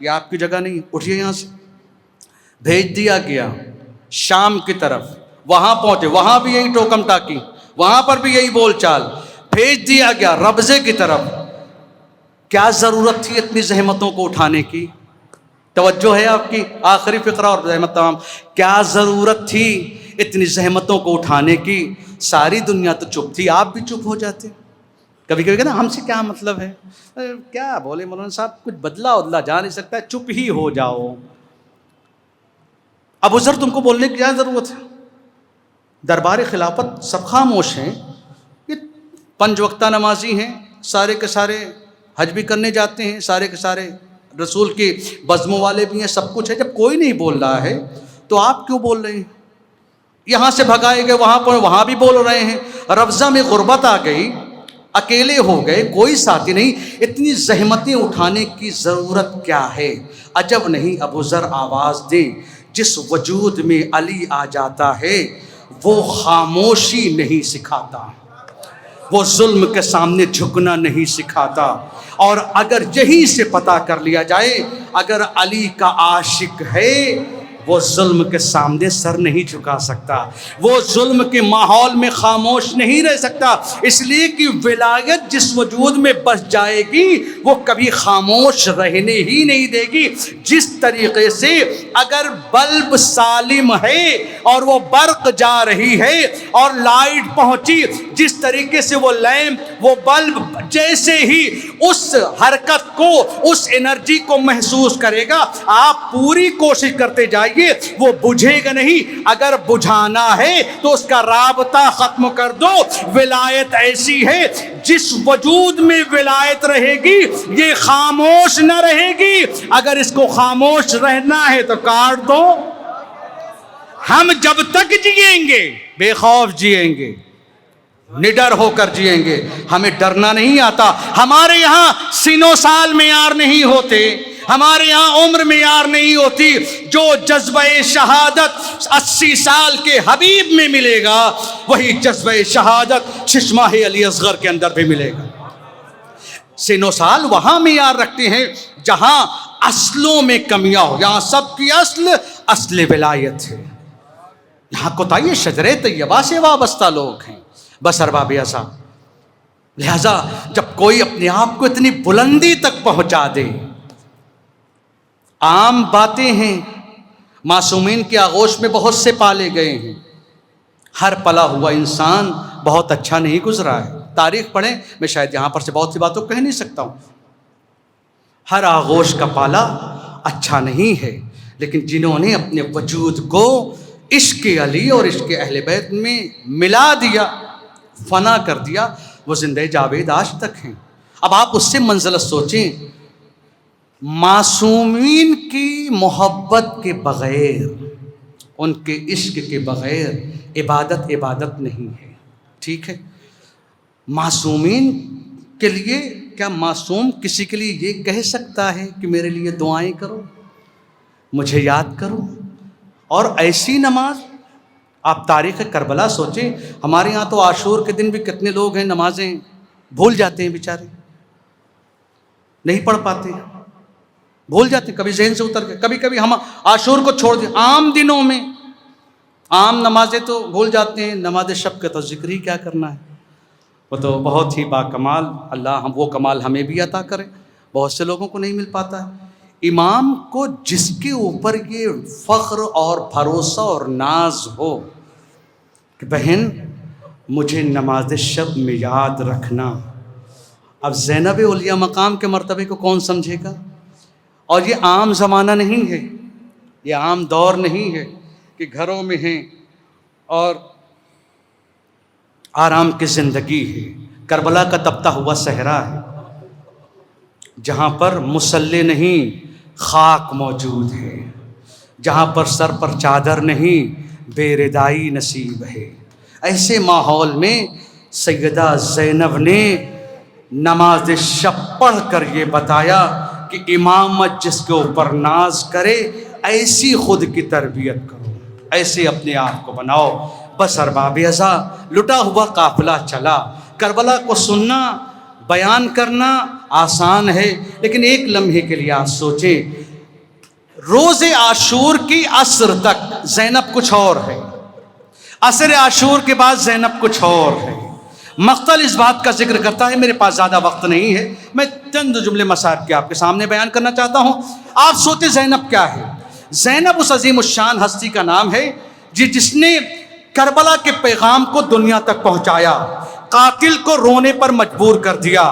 یہ آپ کی جگہ نہیں، اٹھیے یہاں سے۔ بھیج دیا گیا شام کی طرف، وہاں پہنچے، وہاں بھی یہی ٹوکم ٹاکی، وہاں پر بھی یہی بول چال، بھیج دیا گیا ربضے کی طرف۔ کیا ضرورت تھی اتنی زحمتوں کو اٹھانے کی؟ توجہ ہے آپ کی؟ آخری فقرہ اور زحمت تمام۔ کیا ضرورت تھی اتنی زحمتوں کو اٹھانے کی؟ ساری دنیا تو چپ تھی، آپ بھی چپ ہو جاتے۔ کبھی کبھی کہنا ہم سے کیا مطلب ہے، کیا بولے مولانا صاحب، کچھ بدلا جا نہیں سکتا ہے، چپ ہی ہو جاؤ۔ ابو ذر تم کو بولنے کی کیا ضرورت ہے؟ دربار خلافت سب خاموش ہیں، یہ 5 وقتہ نمازی ہیں، سارے کے سارے حج بھی کرنے جاتے ہیں، سارے کے سارے رسول کی بزموں والے بھی ہیں، سب کچھ ہے. جب کوئی نہیں بول رہا ہے تو آپ کیوں بول رہے ہیں؟ یہاں سے بھگائے گئے وہاں پر، وہاں بھی بول رہے ہیں. رفضہ میں غربت آ گئی، اکیلے ہو گئے، کوئی ساتھی نہیں، اتنی زحمتیں اٹھانے کی ضرورت کیا ہے؟ عجب نہیں ابو ذر آواز دیں، جس وجود میں علی آ جاتا ہے وہ خاموشی نہیں سکھاتا، وہ ظلم کے سامنے جھکنا نہیں سکھاتا. اور اگر یہی سے پتہ کر لیا جائے اگر علی کا عاشق ہے وہ ظلم کے سامنے سر نہیں جھکا سکتا، وہ ظلم کے ماحول میں خاموش نہیں رہ سکتا، اس لیے کہ ولایت جس وجود میں بس جائے گی وہ کبھی خاموش رہنے ہی نہیں دے گی. جس طریقے سے اگر بلب سالم ہے اور وہ برق جا رہی ہے اور لائٹ پہنچی، جس طریقے سے وہ لیمپ، وہ بلب جیسے ہی اس حرکت کو، اس انرجی کو محسوس کرے گا، آپ پوری کوشش کرتے جائیے، وہ بجھے گا نہیں. اگر بجھانا ہے تو اس کا رابطہ ختم کر دو. ولایت ایسی ہے جس وجود میں ولایت رہے گی یہ خاموش نہ رہے گی. اگر اس کو خاموش رہنا ہے تو کاٹ دو. ہم جب تک جئیں گے بے خوف جئیں گے، نڈر ہو کر جئیں گے. ہمیں ڈرنا نہیں آتا. ہمارے یہاں سینوں سال معیار نہیں ہوتے، ہمارے یہاں عمر معیار نہیں ہوتی. جو جذبہ شہادت 80 سال کے حبیب میں ملے گا وہی جذبہ شہادت چشمہ علی اصغر کے اندر بھی ملے گا. سینوں سال وہاں معیار رکھتے ہیں جہاں اصلوں میں کمیاں ہو. یہاں سب کی اصل ولایت ہے. یہاں کوتاہی شجرے طیبہ سے وابستہ لوگ ہیں، بس ارباب ازا. لہذا جب کوئی اپنے آپ کو اتنی بلندی تک پہنچا دے، عام باتیں ہیں، معصومین کی آغوش میں بہت سے پالے گئے ہیں. ہر پلا ہوا انسان بہت اچھا نہیں گزرا ہے. تاریخ پڑھیں، میں شاید یہاں پر سے بہت سی باتوں کہہ نہیں سکتا ہوں. ہر آغوش کا پالا اچھا نہیں ہے، لیکن جنہوں نے اپنے وجود کو عشق علی اور عشق اہل بیت میں ملا دیا، فنا کر دیا، وہ زندہ جاوید آج تک ہیں. اب آپ اس سے منزلت سوچیں. معصومین کی محبت کے بغیر، ان کے عشق کے بغیر عبادت نہیں ہے. ٹھیک ہے، معصومین کے لیے کیا معصوم کسی کے لیے یہ کہہ سکتا ہے کہ میرے لیے دعائیں کرو، مجھے یاد کرو؟ اور ایسی نماز، آپ تاریخ کربلا سوچیں. ہمارے ہاں تو عاشور کے دن بھی کتنے لوگ ہیں نمازیں بھول جاتے ہیں، بیچارے نہیں پڑھ پاتے، بھول جاتے ہیں، کبھی ذہن سے اتر گئے. کبھی ہم عاشور کو چھوڑ دیں، عام دنوں میں عام نمازیں تو بھول جاتے ہیں، نماز شب کا تو ذکر ہی کیا کرنا ہے. وہ تو بہت ہی باکمال، اللہ ہم وہ کمال ہمیں بھی عطا کرے، بہت سے لوگوں کو نہیں مل پاتا ہے. امام کو جس کے اوپر یہ فخر اور بھروسہ اور ناز ہو کہ بہن مجھے نماز شب میں یاد رکھنا. اب زینب اولیاء مقام کے مرتبے کو کون سمجھے گا؟ اور یہ عام زمانہ نہیں ہے، یہ عام دور نہیں ہے کہ گھروں میں ہیں اور آرام کی زندگی ہے. کربلا کا تپتا ہوا صحرا ہے جہاں پر مصلی نہیں خاک موجود ہے، جہاں پر سر پر چادر نہیں بے ردائی نصیب ہے. ایسے ماحول میں سیدہ زینب نے نماز شب پڑھ کر یہ بتایا کہ امامت جس کے اوپر ناز کرے ایسی خود کی تربیت کرو، ایسے اپنے آپ کو بناؤ. بس ارباب ازا لٹا ہوا قافلہ چلا. کربلا کو سننا، بیان کرنا آسان ہے، لیکن ایک لمحے کے لیے آپ سوچیں، روز عاشور کی عصر تک زینب کچھ اور ہے، عصر عاشور کے بعد زینب کچھ اور ہے. مقتل اس بات کا ذکر کرتا ہے، میرے پاس زیادہ وقت نہیں ہے، میں چند جملے مسائل کے آپ کے سامنے بیان کرنا چاہتا ہوں. آپ سوچیں زینب کیا ہے؟ زینب اس عظیم الشان ہستی کا نام ہے جس نے کربلا کے پیغام کو دنیا تک پہنچایا، قاتل کو رونے پر مجبور کر دیا،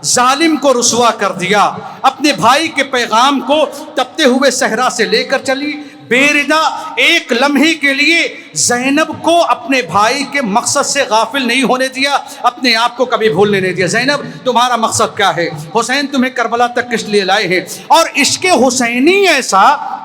ظالم کو رسوا کر دیا، اپنے بھائی کے پیغام کو تپتے ہوئے صحرا سے لے کر چلی، بے-ردا ایک لمحے کے لیے زینب کو اپنے بھائی کے مقصد سے غافل نہیں ہونے دیا، اپنے آپ کو کبھی بھولنے نہیں دیا۔ زینب تمہارا مقصد کیا ہے؟ حسین تمہیں کربلا تک کس لیے لائے ہیں؟ اور عشق حسینی ایسا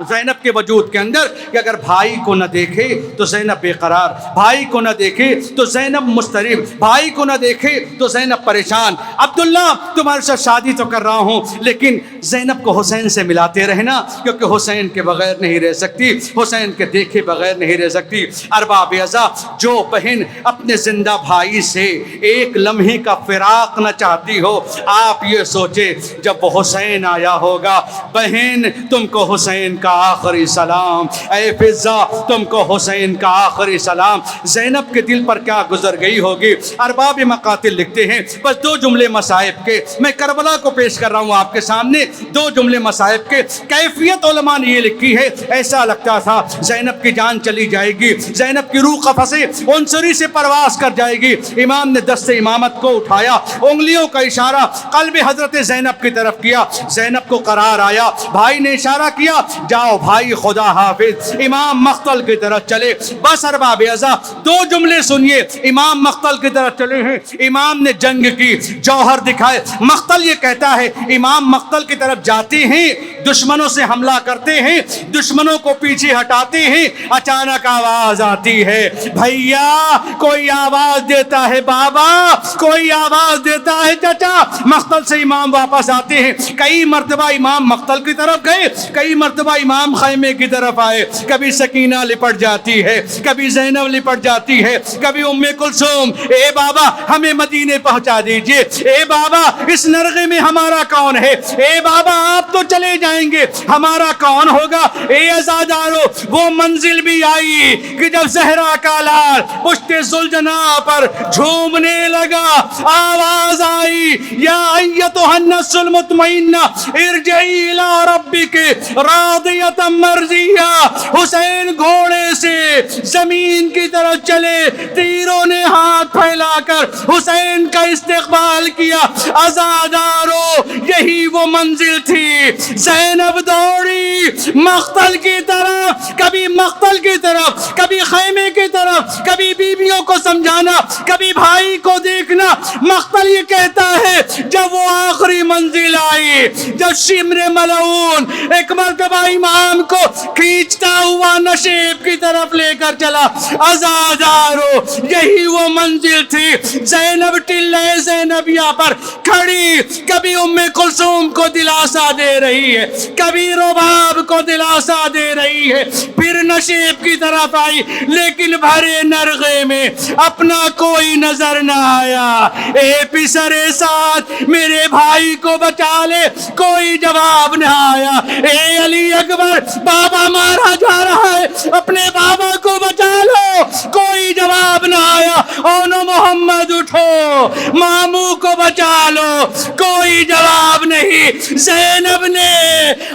زینب کے وجود کے اندر کہ اگر بھائی کو نہ دیکھے تو زینب بے قرار، بھائی کو نہ دیکھے تو زینب مضطرب، بھائی کو نہ دیکھے تو زینب پریشان۔ عبداللہ تمہارے ساتھ شادی تو کر رہا ہوں لیکن زینب کو حسین سے ملاتے رہنا، کیونکہ حسین کے بغیر نہیں رہ سکتی، حسین کے دیکھے بغیر نہیں رہ سکتی۔ ارباب اعزا، جو بہن اپنے زندہ بھائی سے ایک لمحے کا فراق نہ چاہتی ہو، آپ یہ سوچے جب وہ حسین آیا ہوگا۔ بہن تم کو حسین کا آخری سلام، اے فضہ تم کو حسین کا آخری سلام۔ زینب کے دل پر کیا گزر گئی ہوگی۔ ارباب مقاتل لکھتے ہیں، بس دو جملے مصائب کے میں کربلا کو پیش کر رہا ہوں آپ کے سامنے، دو جملے مصائب کے۔ کیفیت علماء نے یہ لکھی ہے، ایسا لگتا تھا زینب کی جان چلی جائے گی، زینب کی روح قفسے عنصری سے پرواز کر جائے گی۔ امام نے دست امامت کو اٹھایا، انگلیوں کا اشارہ قلب حضرت زینب کی طرف کیا، زینب کو قرار آیا۔ بھائی نے اشارہ کیا، جاؤ بھائی خدا حافظ۔ امام مقتل کی طرف چلے۔ بس ارباب اعزا دو جملے سنیے، امام مقتل کی طرف چلے ہیں، امام نے جنگ کی جوہر دکھائے۔ مقتل یہ کہتا ہے، امام مقتل کی طرف جاتے ہیں، دشمنوں سے حملہ کرتے ہیں، دشمنوں کو پیچھے ہٹاتے ہیں، اچانک آواز آتی ہے، بھیا کوئی آواز دیتا ہے بابا، کوئی آواز دیتا ہے چچا۔ مقتل سے امام واپس آتے ہیں، کئی مرتبہ امام مقتل کی طرف گئے، کئی مرتبہ امام خیمے کی طرف آئے۔ کبھی سکینہ لپٹ جاتی ہے، کبھی زینب لپٹ جاتی ہے، کبھی ام کلثوم، اے بابا ہمیں مدینے پہنچا دیجئے، اے بابا اس نرغے میں ہمارا کون ہے، اے بابا آپ تو چلے جائیں گے ہمارا کون ہوگا۔ اے عزادارو وہ منزل بھی آئی کہ جب زہرا کا لال پشت ذوالجناح پر جھومنے لگا، آواز آئی، یا ایتھا النفس المطمئنہ ارجعی الی ربک راضیۃ مرضیہ۔ حسین گھوڑے سے زمین کی طرف چلے، تیروں نے ہاتھ پھیلا کر حسین کا استقبال کیا۔ عزادارو یہی وہ منزل تھی۔ زینب دوڑی مقتل کی طرف، کبھی مقتل کی طرف، کبھی خیمے کی طرف، کبھی بیویوں کو سمجھانا، کبھی بھائی کو دیکھنا۔ مقتل یہ کہتا ہے جب وہ آخری منزل آئی، جب شمر ملعون ایک مرتبہ امام کو کھینچتا ہوا نشیب کی طرف لے کر چلا۔ عزادارو یہی وہ منزل تھی۔ زینب ٹلے زینبیہ پر کھڑی، کبھی ام کلثوم کو دلاسا دے رہی ہے، کبھی رباب کو دلاسا دے رہی ہے، پھر نشیب کی طرف آئی، لیکن بھرے نرغے میں اپنا کوئی نظر نہ آیا۔ اے پسرے ساتھ میرے بھائی کو بچا لے، کوئی جواب نہ آیا۔ اے علی اکبر بابا مارا جا رہا ہے، اپنے بابا کو بچا لو، کوئی جواب نہ آیا۔ اونو محمد اٹھو، ماموں کو بچا لو، کوئی جواب نہیں۔ زینب نے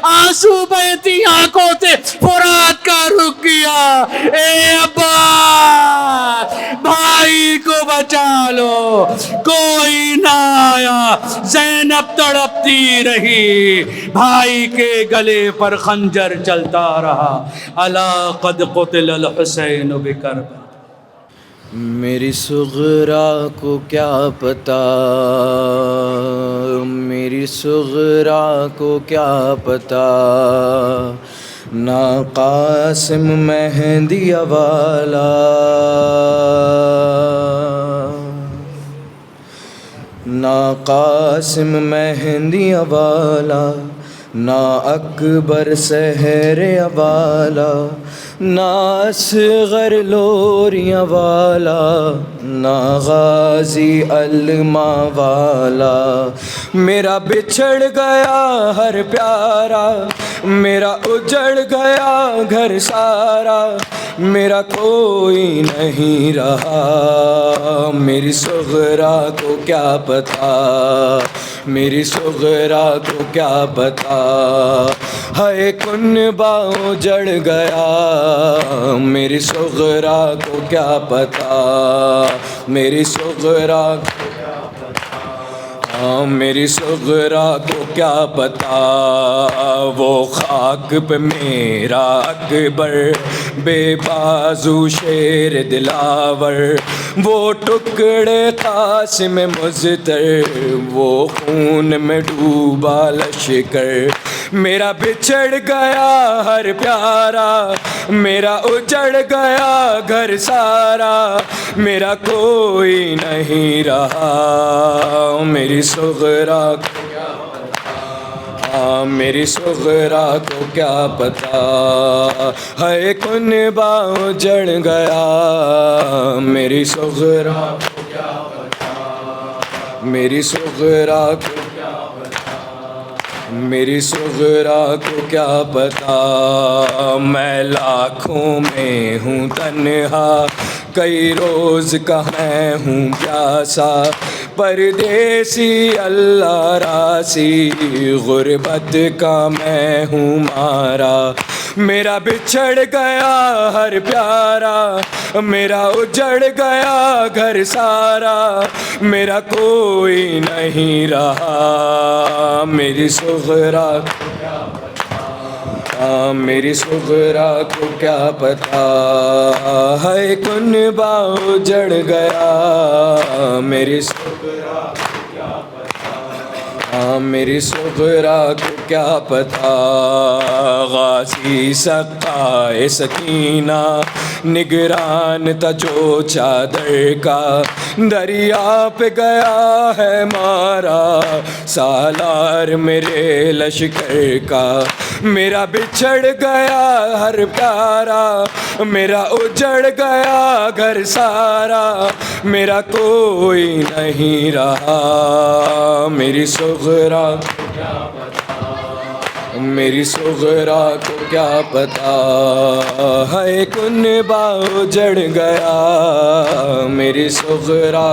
آنسو بہتی آنکھوں سے فرات کا رخ کیا، اے عباس بھائی کو بچا لو، کوئی نہ آیا۔ زینب تڑپتی رہی، بھائی کے گلے پر خنجر چلتا رہا۔ الا قد قتل الحسین بکربلا۔ میری صغرا کو کیا پتا، میری صغرا کو کیا پتا، نہ قاسم مہندی والا، نہ قاسم مہندی والا، نہ اکبر سحر والا، نہ اصغر لوریاں والا، نہ غازی علما والا۔ میرا بچھڑ گیا ہر پیارا، میرا اجڑ گیا گھر سارا، میرا کوئی نہیں رہا۔ میری صغرا کو کیا پتا، میری صغرا کو کیا پتا، ہے کنبہ اجڑ گیا، میری صغرا کو کیا پتا، میری صغرا کو کیا پتا۔ میری صغرا کو کیا پتا وہ خاک پہ میرا اکبر بے بازو شیر دلاور، وہ ٹکڑے قاسم مضطر، وہ خون میں ڈوبا لشکر، میرا بچھڑ گیا ہر پیارا، میرا اجڑ گیا گھر سارا، میرا کوئی نہیں رہا، میری صغرا میری صغرا کو کیا پتا، ہے کنبہ اجڑ گیا، میری صغرا کو کیا پتا، میری صغرا کو میری صغرا کو کیا پتا، میں لاکھوں میں ہوں تنہا، کئی روز کا میں ہوں پیاسا، پردیسی اللہ راسی، غربت کا میں ہوں مارا، میرا بچھڑ گیا ہر پیارا، میرا اجڑ گیا گھر سارا، میرا کوئی نہیں رہا، میری صغرا میری صغرا کو کیا پتا، ہے کنبہ اجڑ گیا، میری صغرا کو کیا پتا، میری صغرا کو کیا پتا، غازی سقائے سکینہ نگران تھا جو چادر کا، دریا پہ گیا ہے مارا سالار میرے لشکر کا، میرا بچھڑ گیا ہر پیارا، میرا اجڑ گیا گھر سارا، میرا کوئی نہیں رہا، میری صغرا میری صغرا کو کیا پتا، ہے کنبہ اجڑ گیا، میری صغرا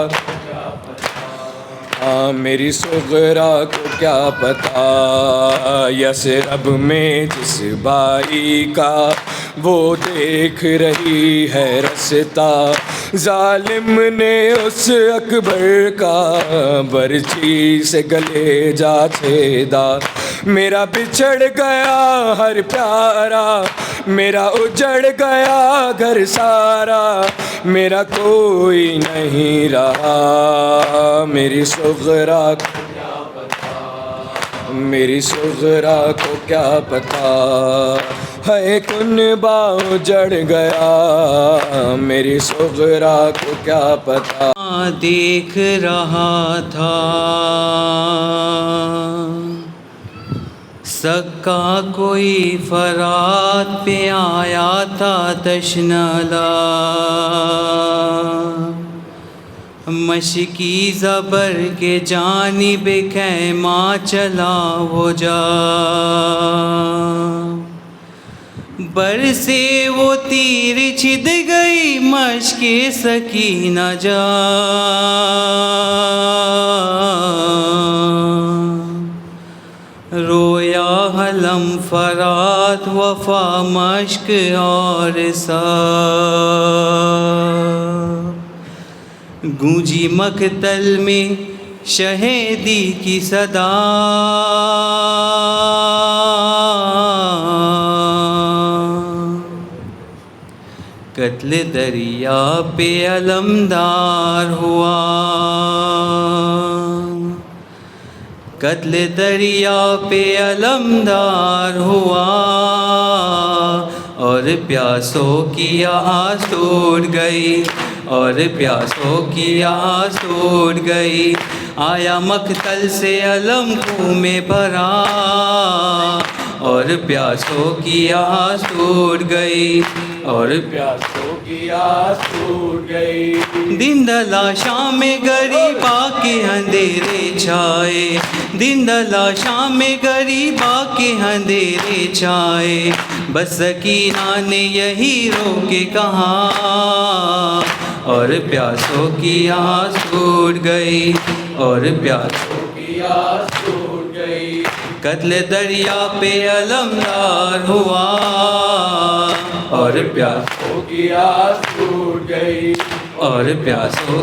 میری صغرا کو کیا پتا، یثرب میں جس بائی کا وہ دیکھ رہی ہے رستا، ظالم نے اس اکبر کا برچی سے گلے جا چھیدا، میرا بچھڑ گیا ہر پیارا، میرا اجڑ گیا گھر سارا، میرا کوئی نہیں رہا، میری صغرا میری صغرا کو کیا پتا، ہے کنبہ اجڑ گیا، میری صغرا کو کیا پتا، دیکھ رہا تھا سکا کوئی فرات پہ آیا تھا تشنالا، مشکی زبر کے جانب خیمہ چلا وہ جا، برسے وہ تیر چھد گئی مشک سکینہ جا، رویا حلم فرات وفا مشک اور سا، گونجی مقتل میں شہیدی کی صدا، قتل دریا پہ علمدار ہوا، قتل دریا پہ علمدار ہوا، اور پیاسوں کی آس ٹوٹ گئی، اور پیاسوں کی آس ٹوٹ گئی، آیا مقتل سے علم خوں میں بھرا، اور پیاسوں کی آس ٹوٹ گئی، اور پیاسوں کی آس ٹوٹ گئی، دن دلا شام میں غریبا کے اندھیرے چھائے، دن دلا شام میں غریبا کے اندھیرے چھائے، بس سکینہ نے یہی رو کے کہا، اور پیاسوں کی آس ٹوٹ گئی، اور پیاسوں کی آس ٹوٹ گئی، قتل دریا پہ علمدار ہوا، اور پیاسوں کی آس ٹوٹ گئی، اور پیاسوں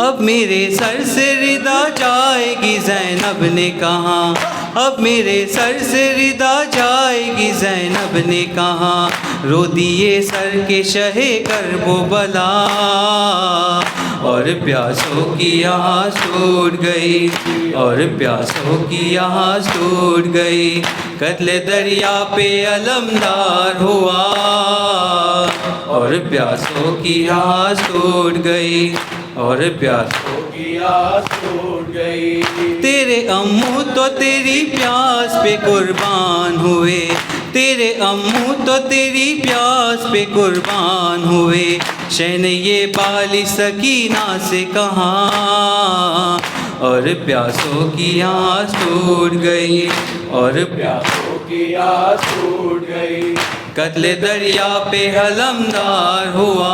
اب میرے سر سے ردا جائے گی زینب نے کہا، اب میرے سر سے ردا جائے گی زینب نے کہا، رو دیے سر کے شہ کرب و بلا، اور پیاسوں کی آس ٹوٹ گئی، اور پیاسوں کی آس ٹوٹ گئی، قتل دریا پہ علمدار ہوا، اور پیاسوں کی آس ٹوٹ گئی، اور پیاسوں کی آس ٹوٹ گئی۔ تیرے امو تو تیری پیاس پہ قربان ہوئے، تیرے امو تو تیری پیاس پہ قربان ہوئے، شہن یہ بالی سکینہ سے کہاں، اور پیاسوں کی آس ٹوٹ گئی، اور پیاسوں کی آس ٹوٹ گئی، قتل دریا پہ علمدار ہوا،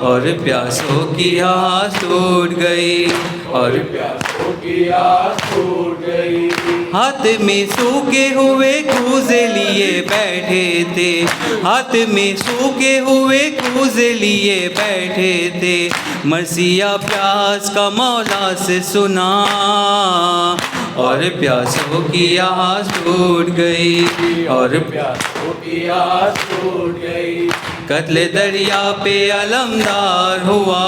اور پیاسوں کی آس ٹوٹ گئی، اور پیاسوں کی آس ٹوٹ گئی۔ ہاتھ میں سوکھے ہوئے کوزے لیے بیٹھے تھے، ہاتھ میں سوکھے ہوئے کوزے لیے بیٹھے تھے، مرثیہ پیاس کا مولا سے سنا، اور پیاسوں کی آس ٹوٹ گئی، اور پیاسوں کی آس ٹوٹ گئی، قتل دریا پہ علمدار ہوا،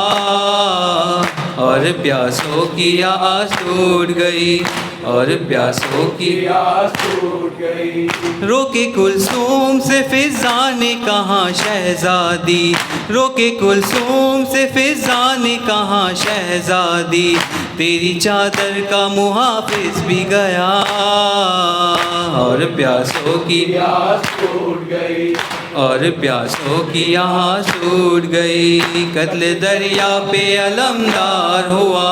اور پیاسوں کی آس ٹوٹ گئی، اور پیاسوں کی آس ٹوٹ گئی۔ روکے کلثوم سے فضا نے کہا شہزادی، روکے کلثوم سے فضا نے کہا شہزادی، تیری چادر کا محافظ بھی گیا، اور پیاسوں کی آس ٹوٹ گئی، اور پیاسوں کی آس ٹوٹ گئی، قتل دریا پہ علمدار ہوا،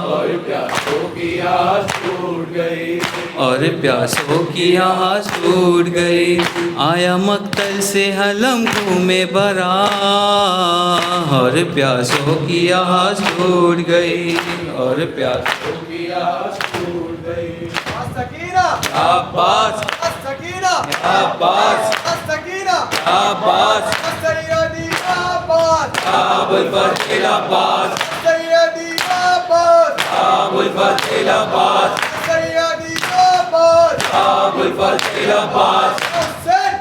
اور پیاسوں کی آس ٹوٹ گئی، اور پیاسوں کی آس ٹوٹ گئی، آیا مقتل سے حلم گھومے برا، اور پیاسوں کی آس ٹوٹ گئی، اور پیاسوں کی آس ٹوٹ گئی۔ عباس عباس عباس ابو الفتح عباس ابو الفتح عباس ابو الفتح عباس حسین